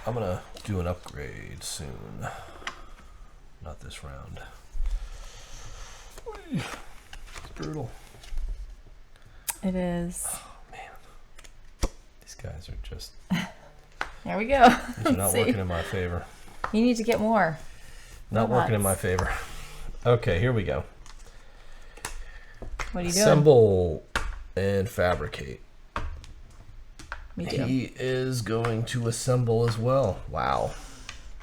I'm going to do an upgrade soon. Not this round. It's brutal. It is. Oh, man. These guys are just... There we go. These are not working in my favor. You need to get more. Not working in my favor. Okay, here we go. What are you doing? Assemble and fabricate. Me too. He is going to assemble as well. Wow.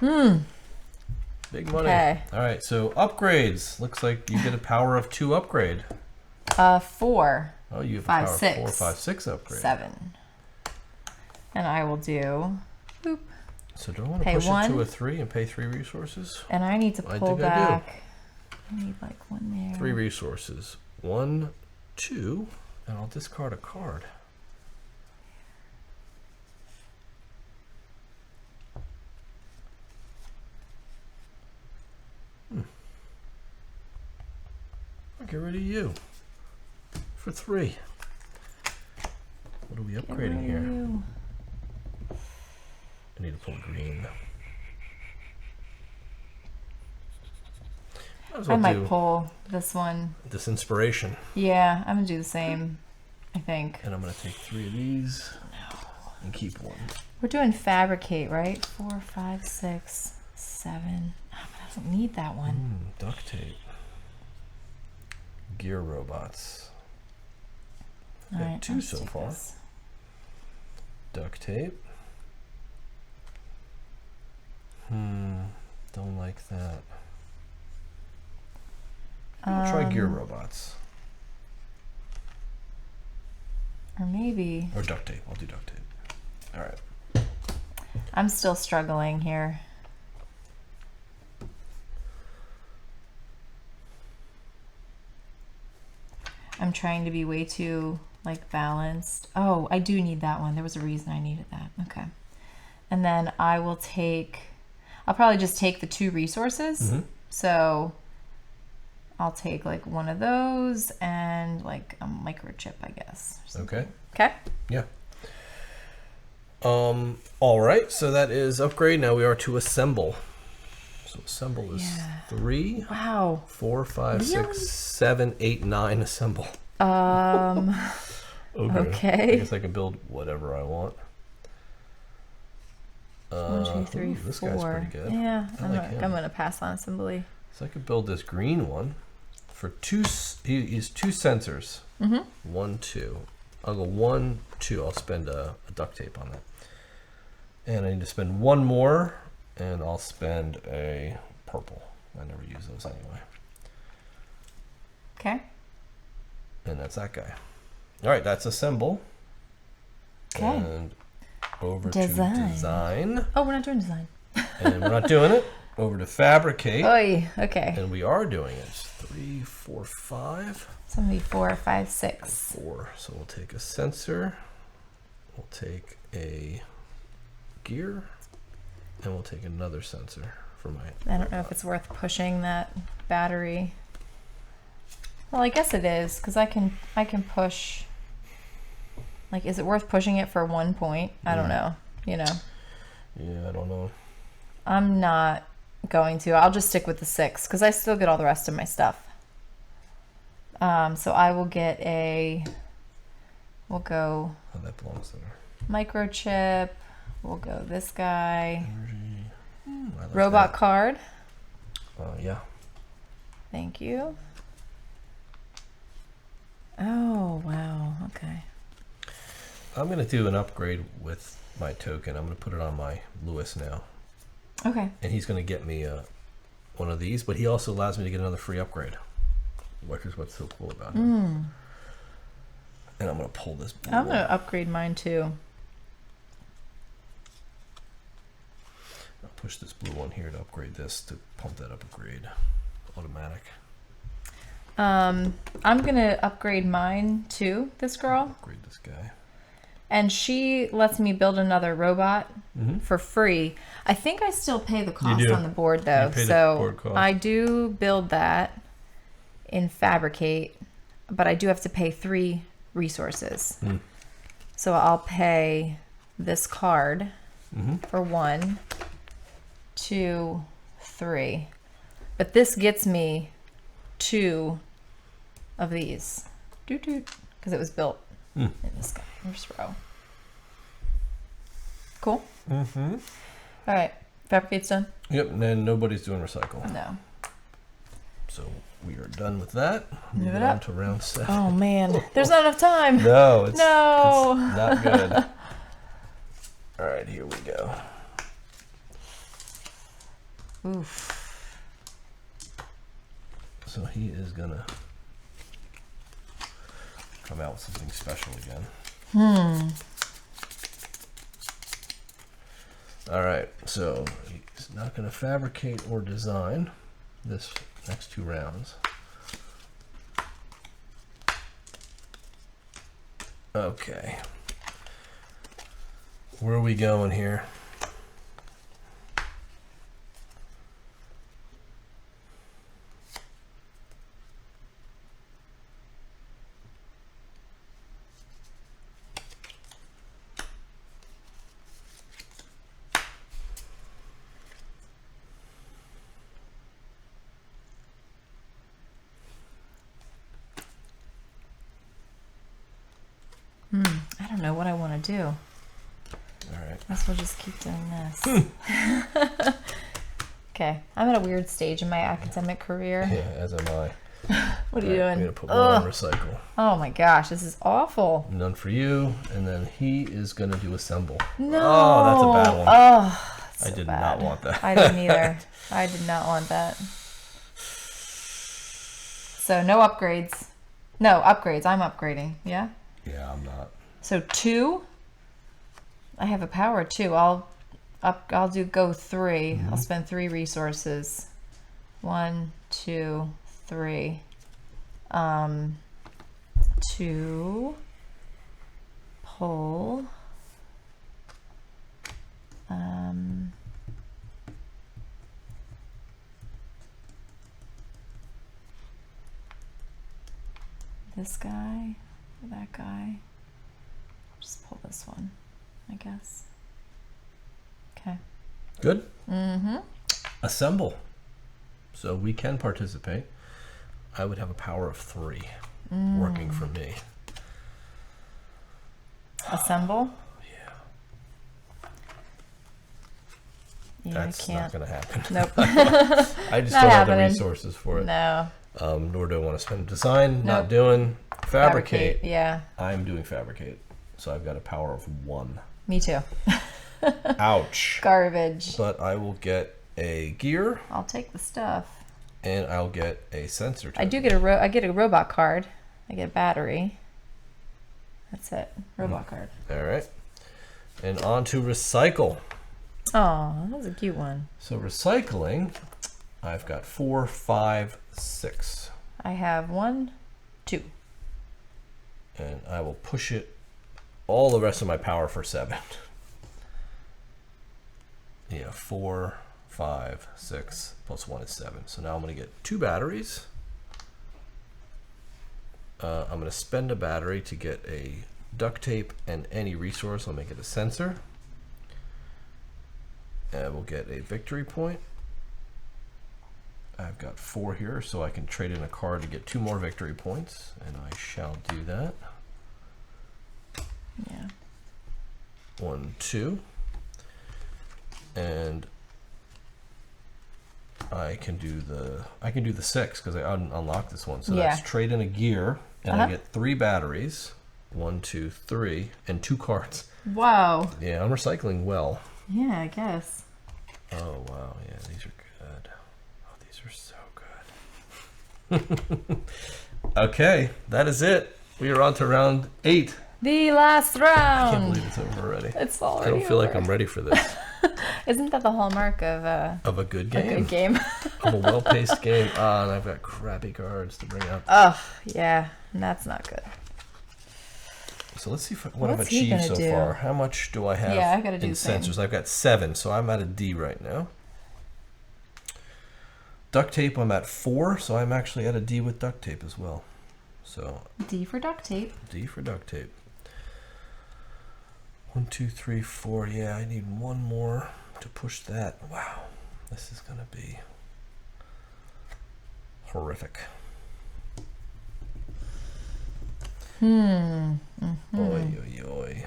Big money. Okay. All right, so upgrades. Looks like you get a power of 2 upgrade. 4, Oh, you have 5, a power 6, of 4, 5, 6 upgrade. 7. And I will do. Boop. So do I want to Pay push it 1. to a 3 and pay 3 resources? And I need to I pull think I do. back. I need like 1 there. 3 resources. 1, 2, and I'll discard a card. I'll get rid of you for 3. What are we upgrading here? You. I need to pull green. Might as I well might do pull this one. this inspiration. Yeah, I'm gonna do the same. I think. And I'm going to take 3 of these and keep 1. We're doing fabricate, right? 4, 5, 6, 7. Oh, but I don't need that one. Duct tape. Gear robots. All Got right, 2 let's so take far. this. Duct tape. Don't like that. Try gear robots. Or maybe... Or duct tape. I'll do duct tape. All right. I'm still struggling here. I'm trying to be way too like balanced. Oh, I do need that one. There was a reason I needed that. Okay. And then I will take, I'll probably just take the 2 resources. So I'll take like one of those and like a microchip, I guess. Okay. Okay. Yeah. All right. So that is upgrade. Now we are to assemble. So assemble is 3. Wow. 4, 5, Really? 6, 7, 8, 9. Assemble. Okay. I guess I can build whatever I want. 1, 2, 3, this 4. guy's pretty good. Yeah, I'm gonna pass on assembly. So I could build this green one for 2. He's 2 sensors. 1, 2. I'll go 1, 2. I'll spend a duct tape on that. And I need to spend 1 more, and I'll spend a purple. I never use those anyway. Okay. And that's that guy. All right, that's assemble. Okay. And over to Design. design. Oh, we're not doing design. And we're not doing it. Over to fabricate. Oy, okay. And we are doing it. 3, 4, 5. It's gonna be 4, 5, 6. 4. So we'll take a sensor. We'll take a gear. And we'll take another sensor for my... I don't know if it's worth pushing that battery. Well, I guess it is, because I can push. Like, is it worth pushing it for 1 point? I don't know. You know. Yeah, I don't know. I'm not going to. I'll just stick with the 6 because I still get all the rest of my stuff. So I will get a. We'll go. Oh, that belongs there. Microchip. We'll go this guy. Energy. I like Robot that. card. Yeah. Thank you. Oh, wow. Okay. I'm going to do an upgrade with my token. I'm going to put it on my Lewis now. Okay. And he's going to get me one of these, but he also allows me to get another free upgrade, which is what's so cool about him. And I'm going to pull this blue I'm one. going to upgrade mine too. I'll push this blue one here to upgrade this to pump that up a grade. Automatic. I'm going to upgrade mine too, this girl. Upgrade this guy. And she lets me build another robot for free. I think I still pay the cost do. on the board though. You pay the So board cost. I do build that in Fabricate, but I do have to pay 3 resources. So I'll pay this card for 1, 2, 3. But this gets me 2 of these. Because it was built in this guy. First row. Cool. All right. Fabricate's done? Yep, and then nobody's doing recycle. No. So we are done with that. Move Moving it on up. to round 7. Oh, man. There's not enough time. No, it's No. not good. All right, here we go. Oof. So he is gonna come out with something special again. All right, so he's not gonna fabricate or design this next 2 rounds. Okay. Where are we going here? I don't know what I want to do. All right. I guess we'll just keep doing this. Okay. I'm at a weird stage in my academic career. Yeah, as am I. What are you All right, I'm doing? gonna put one on recycle. Oh my gosh, this is awful. None for you, and then he is gonna do assemble. No. Oh, that's a bad one. Oh, I so did bad. not want that. I didn't either. I did not want that. So no upgrades. No, upgrades. I'm upgrading. Yeah? Yeah, I'm not. So 2. I have a power 2. I'll go 3. I'll spend 3 resources. 1, 2, 3. 2. Pull. This guy, or that guy. Just pull this one, I guess. Okay. Good? Mm-hmm. Assemble. So we can participate. I would have a power of 3 working for me. Assemble? Yeah. Yeah, That's I can't. not going to happen. Nope. I just Not don't have the happening. resources for it. No. Nor do I want to spend design. Not Nope. doing. Fabricate. Yeah. I'm doing fabricate. So I've got a power of 1. Me too. Ouch. Garbage. But I will get a gear I'll take the stuff. and I'll get a sensor. I do get I get a robot card. I get a battery. That's it. Robot card. All right. And on to recycle. Oh, that was a cute one. So recycling, I've got 4, 5, 6. I have 1, 2. And I will push it all the rest of my power for 7. Yeah, 4, 5, 6, plus 1 is 7. So now I'm going to get 2 batteries. I'm going to spend a battery to get a duct tape and any resource. I'll make it a sensor. And we'll get a victory point. I've got 4 here, so I can trade in a card to get 2 more victory points, and I shall do that. Yeah. 1, 2. And I can do the 6 because I unlocked this one. So Yeah. that's trade in a gear, and I get 3 batteries. 1, 2, 3, and 2 cards. Wow. Yeah, I'm recycling well. Yeah, I guess. Oh wow, yeah, these are good. Oh, these are so good. Okay, that is it. We are on to round 8. The last I can't round. believe it's over already. It's already I don't feel like over. I'm ready for this. Isn't that the hallmark of a Good good game. game? Of a well-paced game. Ah, and I've got crappy cards to bring up. Oh, yeah. That's not good. So let's see what I've What's he achieved gonna so do? far. How much do I have Yeah, I gotta do in the same. sensors? I've got 7, so I'm at a D right now. Duct tape, I'm at 4, so I'm actually at a D with duct tape as well. So D for duct tape. D for duct tape. 1, 2, 3, 4. Yeah, I need 1 more to push that. Wow, this is gonna be horrific. Mm-hmm. Oi, oi, oi.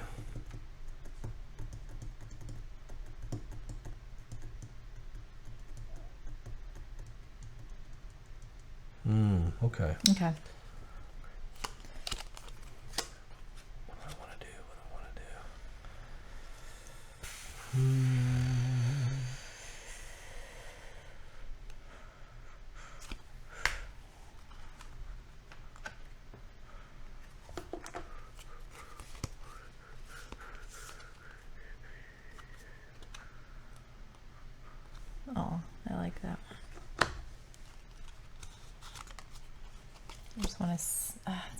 Okay. Okay. What do I want to do? Oh, I like that. I just want to. It's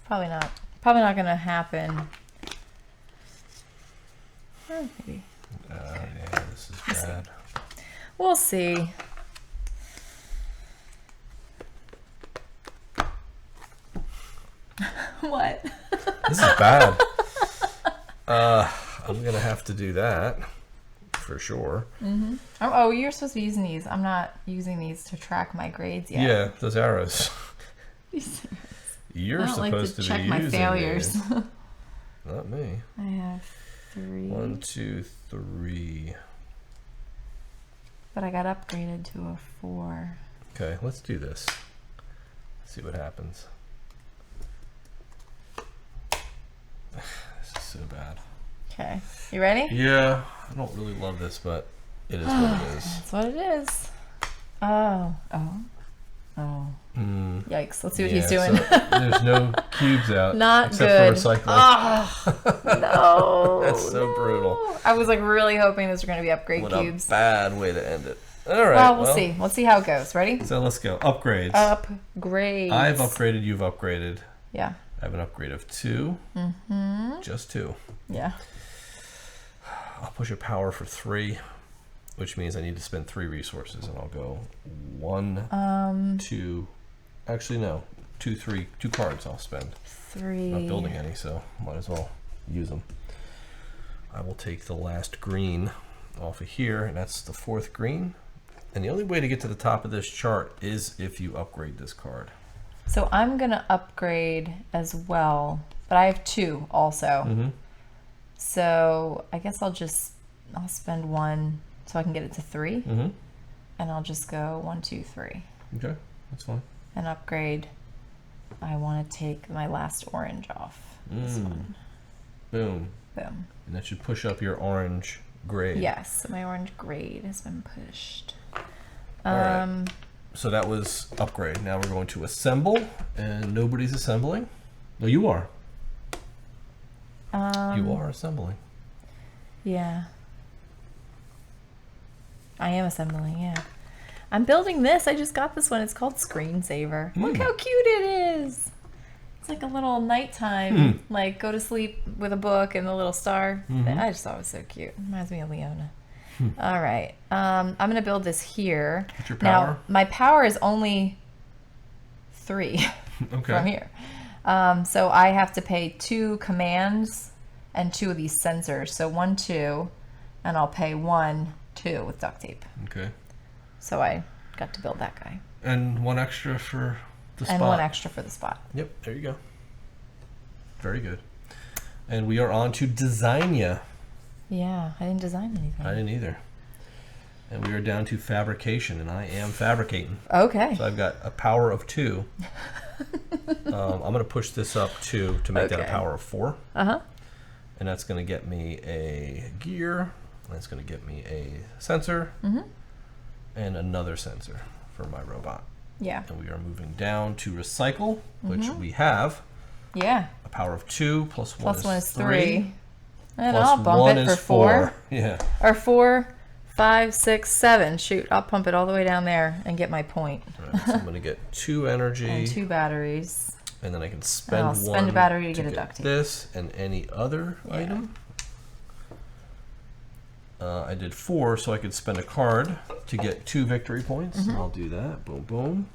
probably not going to happen. Maybe. Yeah, this is bad. We'll see. What? This is bad. I'm gonna have to do that for sure. Oh, you're supposed to be using these. I'm not using these to track my grades yet. Yeah, those arrows. I You're don't supposed like to to check be my using failures. these. Not me. I have 3. 1, 2, 3. But I got upgraded to a 4. Okay, let's do this. See what happens. This is so bad. Okay. You ready? Yeah, I don't really love this, but it is what it is. That's what it is. Oh. Oh. Yikes. Let's see what he's Yeah, doing. so there's no cubes out. Not except good. for recycling. Oh, no. That's so brutal. I was like really hoping this were going to be upgrade What cubes. a bad way to end it. All right. Well, we'll see. Let's see how it goes. Ready? So let's go. Upgrades. Upgrades. I've upgraded. You've upgraded. Yeah. I have an upgrade of 2. Mm-hmm. Just 2. Yeah. I'll push a power for 3, which means I need to spend 3 resources, and I'll go 1, 2. Actually, no. 2, 3. 2 cards I'll spend. 3. I'm not building any, so might as well use them. I will take the last green off of here, and that's the 4th green. And the only way to get to the top of this chart is if you upgrade this card. So I'm going to upgrade as well, but I have 2 also. Mm-hmm. So I guess I'll spend 1 so I can get it to 3. Mm-hmm. And I'll just go 1, 2, 3. Okay, that's fine. And upgrade. I want to take my last orange off. This one. Boom. Boom. And that should push up your orange grade. Yes, my orange grade has been pushed. All right. So that was upgrade. Now we're going to assemble, and nobody's assembling. No, you are. You are assembling. Yeah. I am assembling, yeah. I'm building this. I just got this one. It's called Screensaver. Look how cute it is. It's like a little nighttime, like go to sleep with a book and the little star. I just thought it was so cute. Reminds me of Leona. All right. I'm going to build this here. What's your power? Now, my power is only 3 from here. So I have to pay 2 commands and 2 of these sensors. So 1, 2, and I'll pay 1, 2 with duct tape. Okay. So I got to build that guy. And 1 extra for the spot. And 1 extra for the spot. Yep, there you go. Very good. And we are on to Designia. Yeah, I didn't design anything. I didn't either. And we are down to fabrication, and I am fabricating. Okay. So I've got a power of 2. I'm going to push this up 2 to make that a power of 4. Uh-huh. And that's going to get me a gear. And that's going to get me a sensor. And another sensor for my robot. Yeah. And we are moving down to recycle, which we have. Yeah. A power of 2 plus 1 Plus 1 is 3. 3. And Plus I'll bump 1 it is for 4. Yeah. Or 4, 5, 6, 7. Shoot, I'll pump it all the way down there and get my point. Right, so I'm going to get 2 energy. And 2 batteries. And then I can spend I'll spend a battery to get a duct tape. This and any other item. I did 4, so I could spend a card to get 2 victory points. I'll do that. Boom, boom.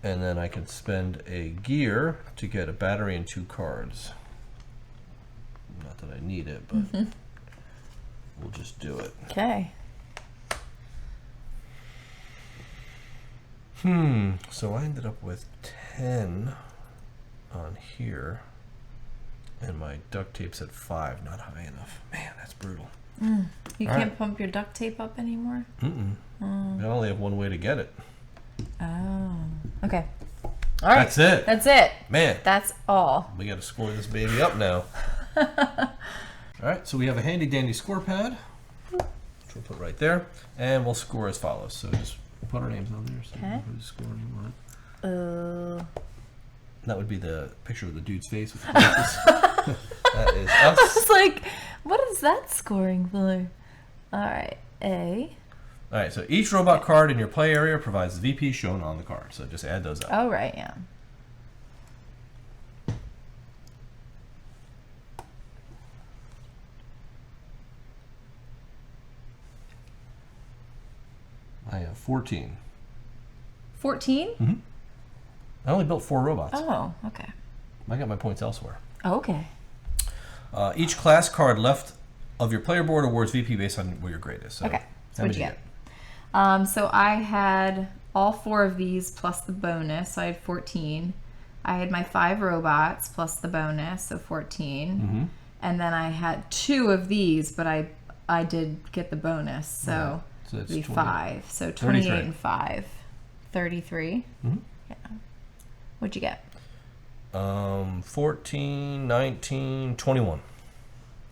And then I can spend a gear to get a battery and 2 cards. Not that I need it, but we'll just do it. Okay. So I ended up with 10 on here. And my duct tape's at 5, not high enough. Man, that's brutal. You can't pump your duct tape up anymore? I only have 1 way to get it. Oh. Okay. All right. That's it. That's it. Man. That's all. We got to score this baby up now. All right, so we have a handy dandy score pad, which we'll put right there. And we'll score as follows. So just put our names on there. So Okay. who's scoring you want. Uh, That would be the picture of the dude's face with the glasses. That is us. I was like, what is that scoring for? All right. A. All right, so each robot card in your play area provides the VP shown on the card. So just add those up. Oh, right, yeah. I have 14. 14? I only built 4 robots. Oh, okay. I got my points elsewhere. Okay. Each class card left of your player board awards VP based on where your grade is. So Okay. So how what'd many you get? So I had all 4 of these plus the bonus, so I had 14. I had my 5 robots plus the bonus, so 14. And then I had 2 of these, but I did get the bonus, so that's it'd be 20. 5. So 28 33. and 5. 33. Yeah. What'd you get? 14, 19, 21.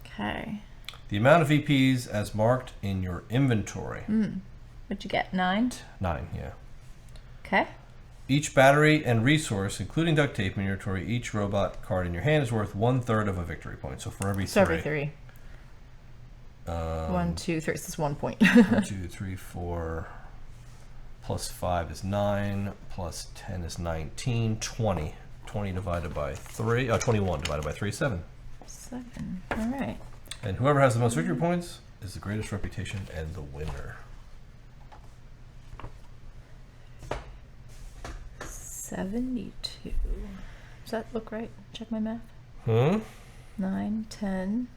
Okay. The amount of VPs as marked in your inventory. What'd you get? 9? 9, yeah. Okay. Each battery and resource, including duct tape in your inventory, each robot card in your hand is worth 1/3 of a victory point. So for every three. So every 3. 1, 2, 3. This is 1 point. 1, 2, 3, 4. Plus 5 is 9. Plus 10 is 19. 20. 20 divided by 3. 21 divided by 3 is 7. 7. All right. And whoever has the most victory points is the greatest reputation and the winner. 72. Does that look right? Check my math. 9, 10,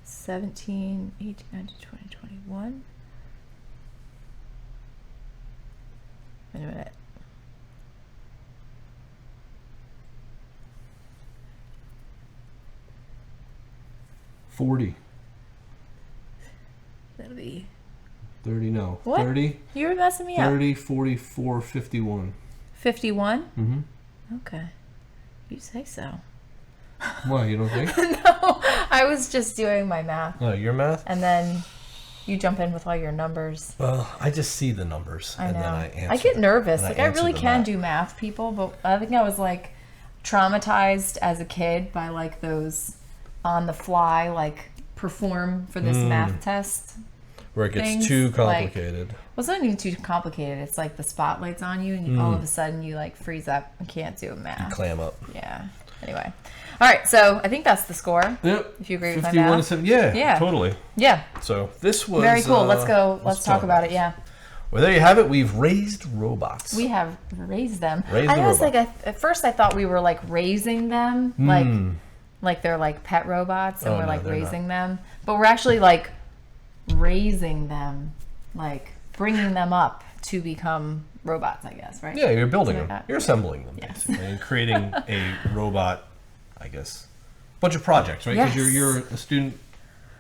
17, 18, 19, 20, 21. Wait a minute. $40. That'll be 30, no. what? 30. You were messing me up. 30, 44, 51. 51? Mm-hmm. Okay. You say so. Why, you don't think? No, I was just doing my math. Oh, your math? And then you jump in with all your numbers. Well, I just see the numbers I know. and then I answer. I get nervous. I Like, I really answer can that. do math, people, but I think I was, like, traumatized as a kid by, like, those on the fly, like, perform for this math test. Where it gets things, too like- complicated. Well, it's not even too complicated. It's like the spotlight's on you, and all of a sudden you, like, freeze up and can't do math. Clam up. Yeah. Anyway. All right, so I think that's the score. Yep. If you agree with my 51 to math. 7. Yeah, Yeah. totally. Yeah. So this was Very cool. Let's go. Let's talk about it. Yeah. Well, there you have it. We've raised robots. We have raised them. Raised I the was robot. like, at first I thought we were like raising them, like they're like pet robots, and Oh, we're no, like they're raising them, but we're actually like raising them, like bringing them up to become robots, I guess, right? Yeah, you're building Something them. like that. You're assembling them, Yes. basically, and creating a robot, I guess, bunch of projects, right? Because Yes. you're a student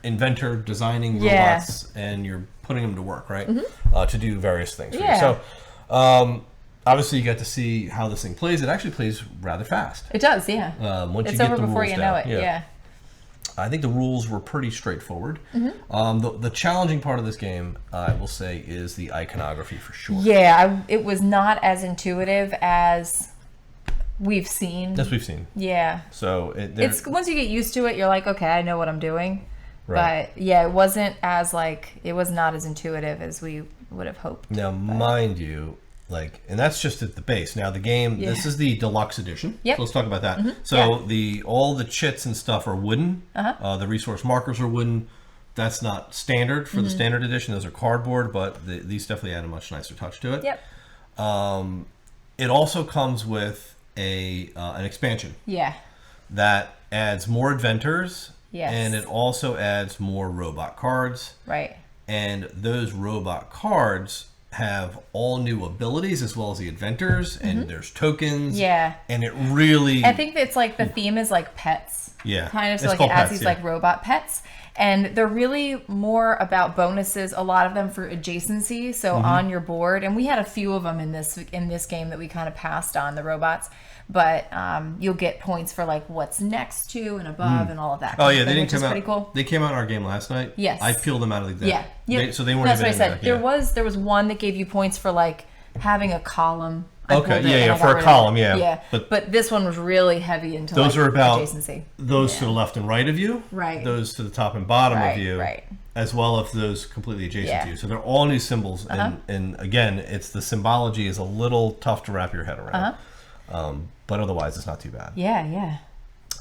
inventor designing Yeah. robots, and you're putting them to work, right? To do various things. for you. Yeah. So, obviously, you get to see how this thing plays. It actually plays rather fast. It does, yeah. Once It's you get over the before rules you down. know it. Yeah. I think the rules were pretty straightforward. The challenging part of this game, I will say, is the iconography for sure. Yeah, it was not as intuitive as we've seen. That's what we've seen. Yeah. So It's once you get used to it, you're like, okay, I know what I'm doing. Right. But yeah, it wasn't as it was not as intuitive as we would have hoped. Now, mind you, and that's just at the base. Now, the game, this is the deluxe edition. Yep. So let's talk about that. So all the chits and stuff are wooden. The resource markers are wooden. That's not standard for the standard edition. Those are cardboard, but these definitely add a much nicer touch to it. Yep. It also comes with an expansion Yeah. that adds more inventors. Yes. And it also adds more robot cards. Right. And those robot cards have all new abilities as well as the inventors, and there's tokens. Yeah. And it really... I think it's like the theme is like pets. Yeah. Kind of, so It's like called it adds pets, these yeah. like robot pets. And they're really more about bonuses, a lot of them for adjacency. So on your board, and we had a few of them in this game that we kind of passed on, the robots. But you'll get points for like what's next to and above and all of that. Oh yeah, they thing, didn't which is come out. pretty cool. They came out in our game last night. Yes. I peeled them out of the deck. Yeah. So they weren't That's what I even said. in the deck. There was one that gave you points for like having a column. I Okay, pulled it yeah, and yeah, I got for a rid of column, it. yeah. Yeah. But this one was really heavy into Those are about adjacency. those to the left and right of you. Right. Those to the top and bottom Right, of you. right. As well as those completely adjacent Yeah. to you. So they're all new symbols. And again, it's the symbology is a little tough to wrap your head around. But otherwise, it's not too bad. Yeah, yeah.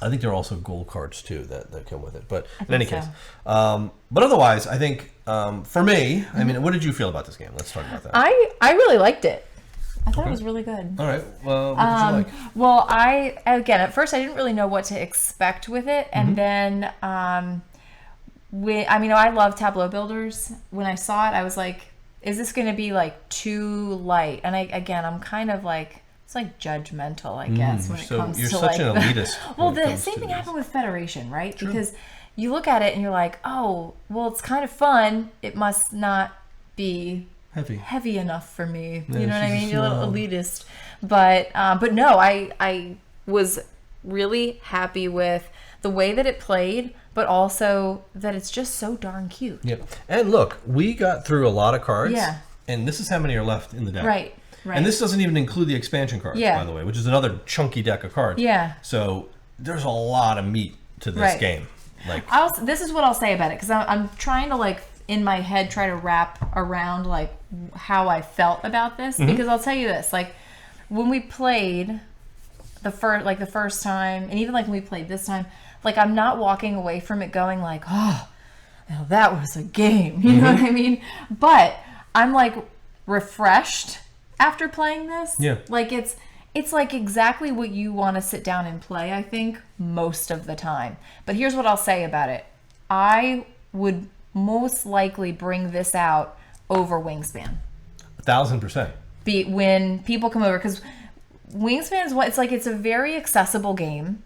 I think there are also gold cards too that come with it. But in any so. case, but otherwise, I think for me, I mean, what did you feel about this game? Let's talk about that. I really liked it. I thought it was really good. All right. Well, what did you like? Well, at first I didn't really know what to expect with it, and then I love tableau builders. When I saw it, I was like, is this going to be like too light? And I'm kind of like, it's like judgmental, I guess, when it comes you're to such like an elitist. well, when it the comes same to thing these. happened with Federation, right? Because you look at it and you're like, oh, well, it's kind of fun. It must not be heavy enough for me. Yeah, you know what I she's a mean? You're a little snob. elitist. But no, I was really happy with the way that it played, but also that it's just so darn cute. Yep. And look, we got through a lot of cards. Yeah. And this is how many are left in the deck. Right. Right. And this doesn't even include the expansion cards, Yeah. by the way, which is another chunky deck of cards. Yeah. So there's a lot of meat to this game. Like, this is what I'll say about it, because I'm trying to, like, in my head, try to wrap around, like, how I felt about this. Because I'll tell you this, like, when we played the first time, and even like when we played this time, like, I'm not walking away from it going like, oh, now that was a game. You know what I mean? But I'm like refreshed after playing this. Yeah. Like it's like exactly what you want to sit down and play, I think, most of the time. But here's what I'll say about it. I would most likely bring this out over Wingspan. 1,000%. When people come over, because Wingspan is it's a very accessible game.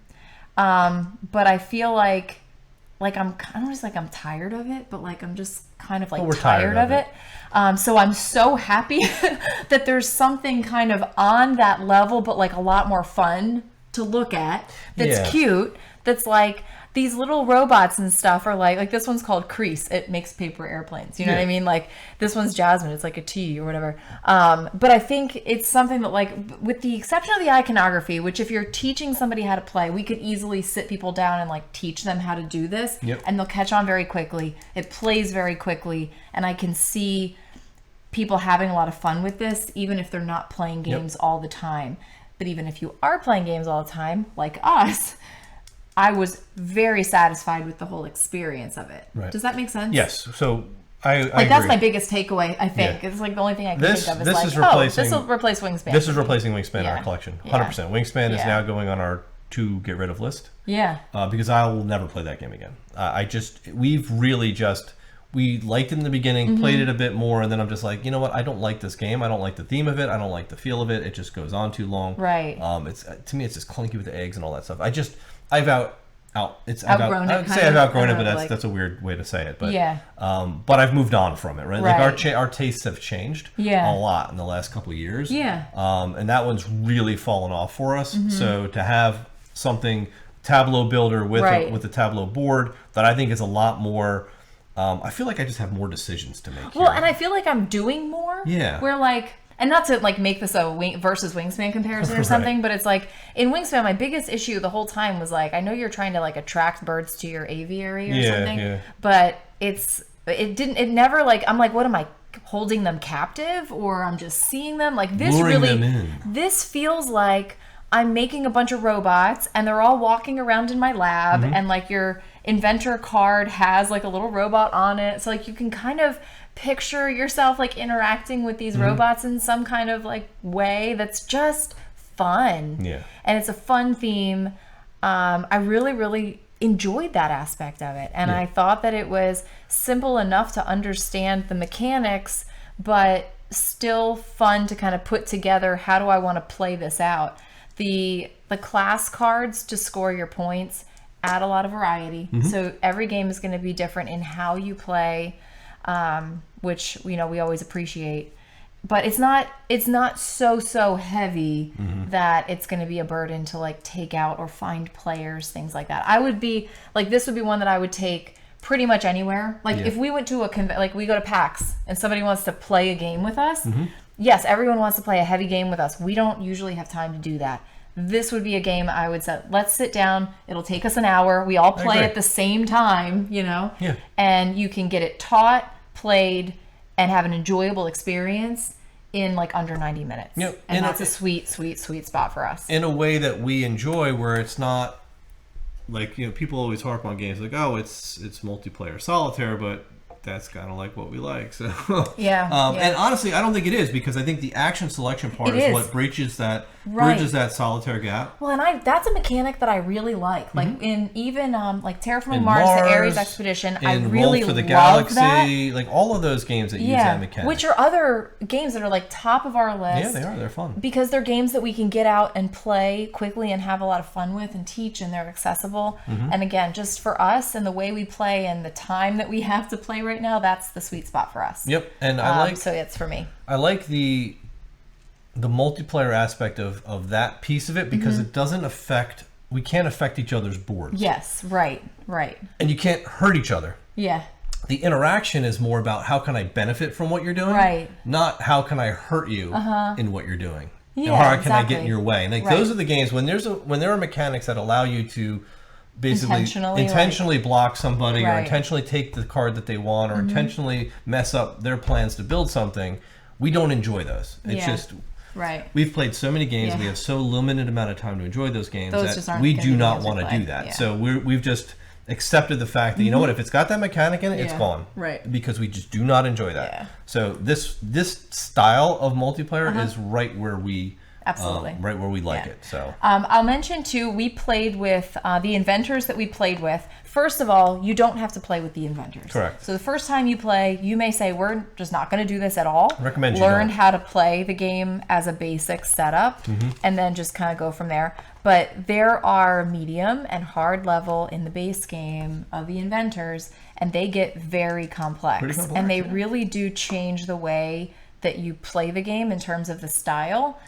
But I feel like I don't just like I'm tired of it, but like I'm just kind of like tired of it. So I'm so happy that there's something kind of on that level, but like a lot more fun to look at. That's cute. That's like these little robots and stuff are like this one's called Crease. It makes paper airplanes. You know what I mean? Like this one's Jasmine. It's like a T or whatever. But I think it's something that, like, with the exception of the iconography, which if you're teaching somebody how to play, we could easily sit people down and like teach them how to do this, and they'll catch on very quickly. It plays very quickly, and I can see people having a lot of fun with this, even if they're not playing games all the time. But even if you are playing games all the time, like us, I was very satisfied with the whole experience of it. Right. Does that make sense? Yes. So I agree. That's my biggest takeaway, I think. It's like the only thing I can think of is this like, is replacing, this will replace Wingspan. This is replacing Wingspan in our collection. 100%. Wingspan is now going on our to get rid of list. Yeah. Because I will never play that game again. We liked it in the beginning, played it a bit more, and then I'm just like, you know what? I don't like this game. I don't like the theme of it. I don't like the feel of it. It just goes on too long. Right. To me, it's just clunky with the eggs and all that stuff. I've outgrown it, but that's a weird way to say it. But but I've moved on from it, right? Like our tastes have changed a lot in the last couple of years. Yeah. And that one's really fallen off for us. So to have something Tableau builder with a Tableau board that I think is a lot more. I feel like I just have more decisions to make. Well, and I feel like I'm doing more. Yeah. Where like, and not to like make this a versus Wingspan comparison or something, but it's like in Wingspan, my biggest issue the whole time was like, I know you're trying to like attract birds to your aviary or something, but it never like, I'm like, what am I holding them captive, or I'm just seeing them? Like this this feels like I'm making a bunch of robots and they're all walking around in my lab, and like your inventor card has like a little robot on it, so like you can kind of picture yourself like interacting with these robots in some kind of like way that's just fun. And it's a fun theme. I really enjoyed that aspect of it, and I thought that it was simple enough to understand the mechanics, but still fun to kind of put together. How do I want to play this out? The class cards to score your points add a lot of variety. So every game is going to be different in how you play, which we always appreciate. But it's not so heavy that it's going to be a burden to like take out or find players, things like that. I would be like, this would be one that I would take pretty much anywhere. Like if we went to like we go to PAX and somebody wants to play a game with us. Yes, everyone wants to play a heavy game with us. We don't usually have time to do that. This would be a game I would say, let's sit down. It'll take us an hour. We all play at the same time, and you can get it taught, played, and have an enjoyable experience in like under 90 minutes. And that's a sweet spot for us. In a way that we enjoy, where it's not like, people always harp on games like, oh, it's multiplayer solitaire, but that's kind of like what we like. So and honestly, I don't think it is, because I think the action selection part is what bridges that solitaire gap. Well, and that's a mechanic that I really like. Like in even like Terraforming Mars, the Ares Expedition, I really for the love Galaxy, that. Like all of those games that use that mechanic. Which are other games that are like top of our list. Yeah, they are. They're fun. Because they're games that we can get out and play quickly and have a lot of fun with and teach, and they're accessible. And again, just for us and the way we play and the time that we have to play right now, that's the sweet spot for us. And I like, so it's for me. I like the multiplayer aspect of that piece of it, because it doesn't affect, we can't affect each other's boards. Yes, right. And you can't hurt each other. Yeah. the interaction is more about how can I benefit from what you're doing, right? Not how can I hurt you in what you're doing. Yeah, or how can I exactly. get in your way? And like those are the games when there are mechanics that allow you to basically intentionally block somebody or intentionally take the card that they want or intentionally mess up their plans to build something. We don't enjoy those. It's just we've played so many games. We have so limited amount of time to enjoy those games that we do not want to do that. Yeah. So we've just accepted the fact that you know what, if it's got that mechanic in it, it's gone, because we just do not enjoy that. Yeah. So this style of multiplayer is right where we right where we like it. So I'll mention too, we played with the inventors that we played with. First of all, you don't have to play with the inventors. Correct. So the first time you play, you may say, we're just not going to do this at all. Recommend you learn don't. how to play the game as a basic setup, and then just kind of go from there. But there are medium and hard level in the base game of the inventors, and they get very complex. And they really do change the way that you play the game in terms of the style.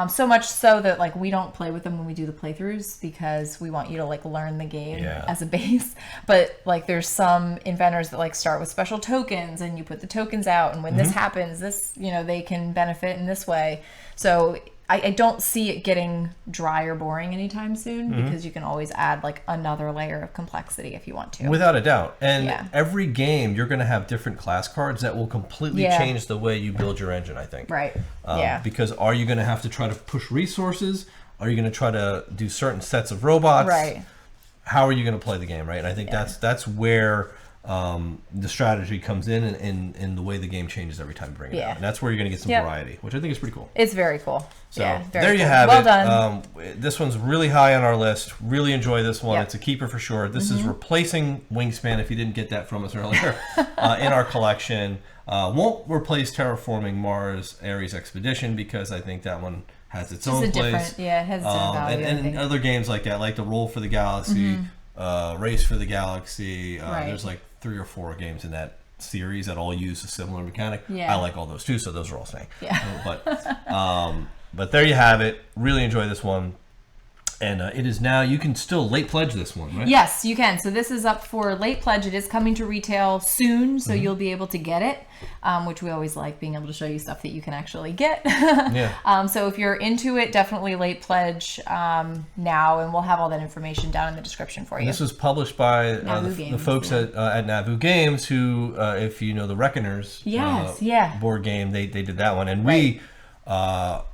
So much so that like we don't play with them when we do the playthroughs, because we want you to like learn the game as a base. But like there's some inventors that like start with special tokens, and you put the tokens out, and when this happens, this, you know, they can benefit in this way. So I don't see it getting dry or boring anytime soon, because you can always add like another layer of complexity if you want to. Without a doubt. And every game, you're going to have different class cards that will completely change the way you build your engine, I think. Right. Because are you going to have to try to push resources? Are you going to try to do certain sets of robots? Right. How are you going to play the game, right? And I think that's where the strategy comes in the way the game changes every time you bring it out. And that's where you're going to get some variety, which I think is pretty cool. It's very cool. So very there you cool. have well it. Done. This one's really high on our list. Really enjoy this one. It's a keeper for sure. This is replacing Wingspan, if you didn't get that from us earlier, in our collection. Won't replace Terraforming Mars Ares Expedition, because I think that one has its own place. It has its own value. And other games like that, like the Roll for the Galaxy, Race for the Galaxy. There's like 3 or 4 games in that series that all use a similar mechanic. I like all those too, so those are all staying. But there you have it. Really enjoy this one. And it is now, you can still late pledge this one, right? Yes, you can. So this is up for late pledge. It is coming to retail soon, so you'll be able to get it, which we always like, being able to show you stuff that you can actually get. So if you're into it, definitely late pledge now, and we'll have all that information down in the description for you. And this was published by the folks at Navu Games, who, if you know the Reckoners board game, they did that one. And we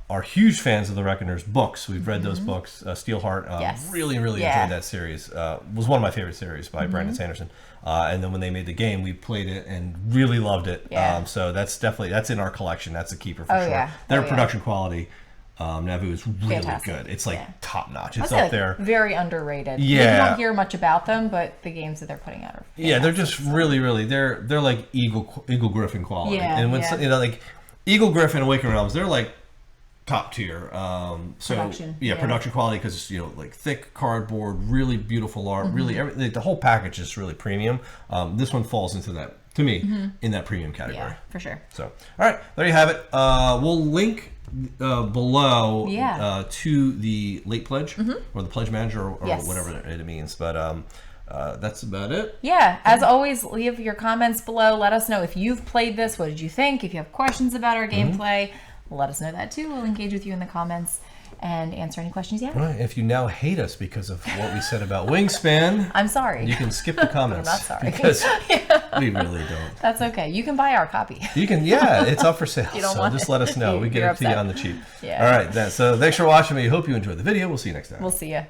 are huge fans of the Reckoners books. We've read those books. Steelheart, really enjoyed that series. Was one of my favorite series by Brandon Sanderson. And then when they made the game, we played it and really loved it. So that's in our collection. That's a keeper for sure. Their production quality, Navu, is really good. It's like top notch. It's up there. Very underrated. You don't hear much about them, but the games that they're putting out are fantastic. They're just really they're like Eagle Griffin quality. And when like Eagle Griffin and Awakening Realms, they're like top tier. Production quality, because like thick cardboard, really beautiful art, really everything. The whole package is really premium. This one falls into that, to me, in that premium category. For sure. So, all right, there you have it. We'll link below to the late pledge or the pledge manager or whatever it means. But that's about it. As always, leave your comments below. Let us know if you've played this. What did you think? If you have questions about our gameplay, let us know that too. We'll engage with you in the comments and answer any questions you have. Right. If you now hate us because of what we said about Wingspan, I'm sorry. You can skip the comments. I'm not sorry. Because we really don't. That's okay. You can buy our copy. You can, it's up for sale. You don't so want just it. let us know. We get it to you on the cheap. Yeah. All right. So thanks for watching. We hope you enjoyed the video. We'll see you next time. We'll see you.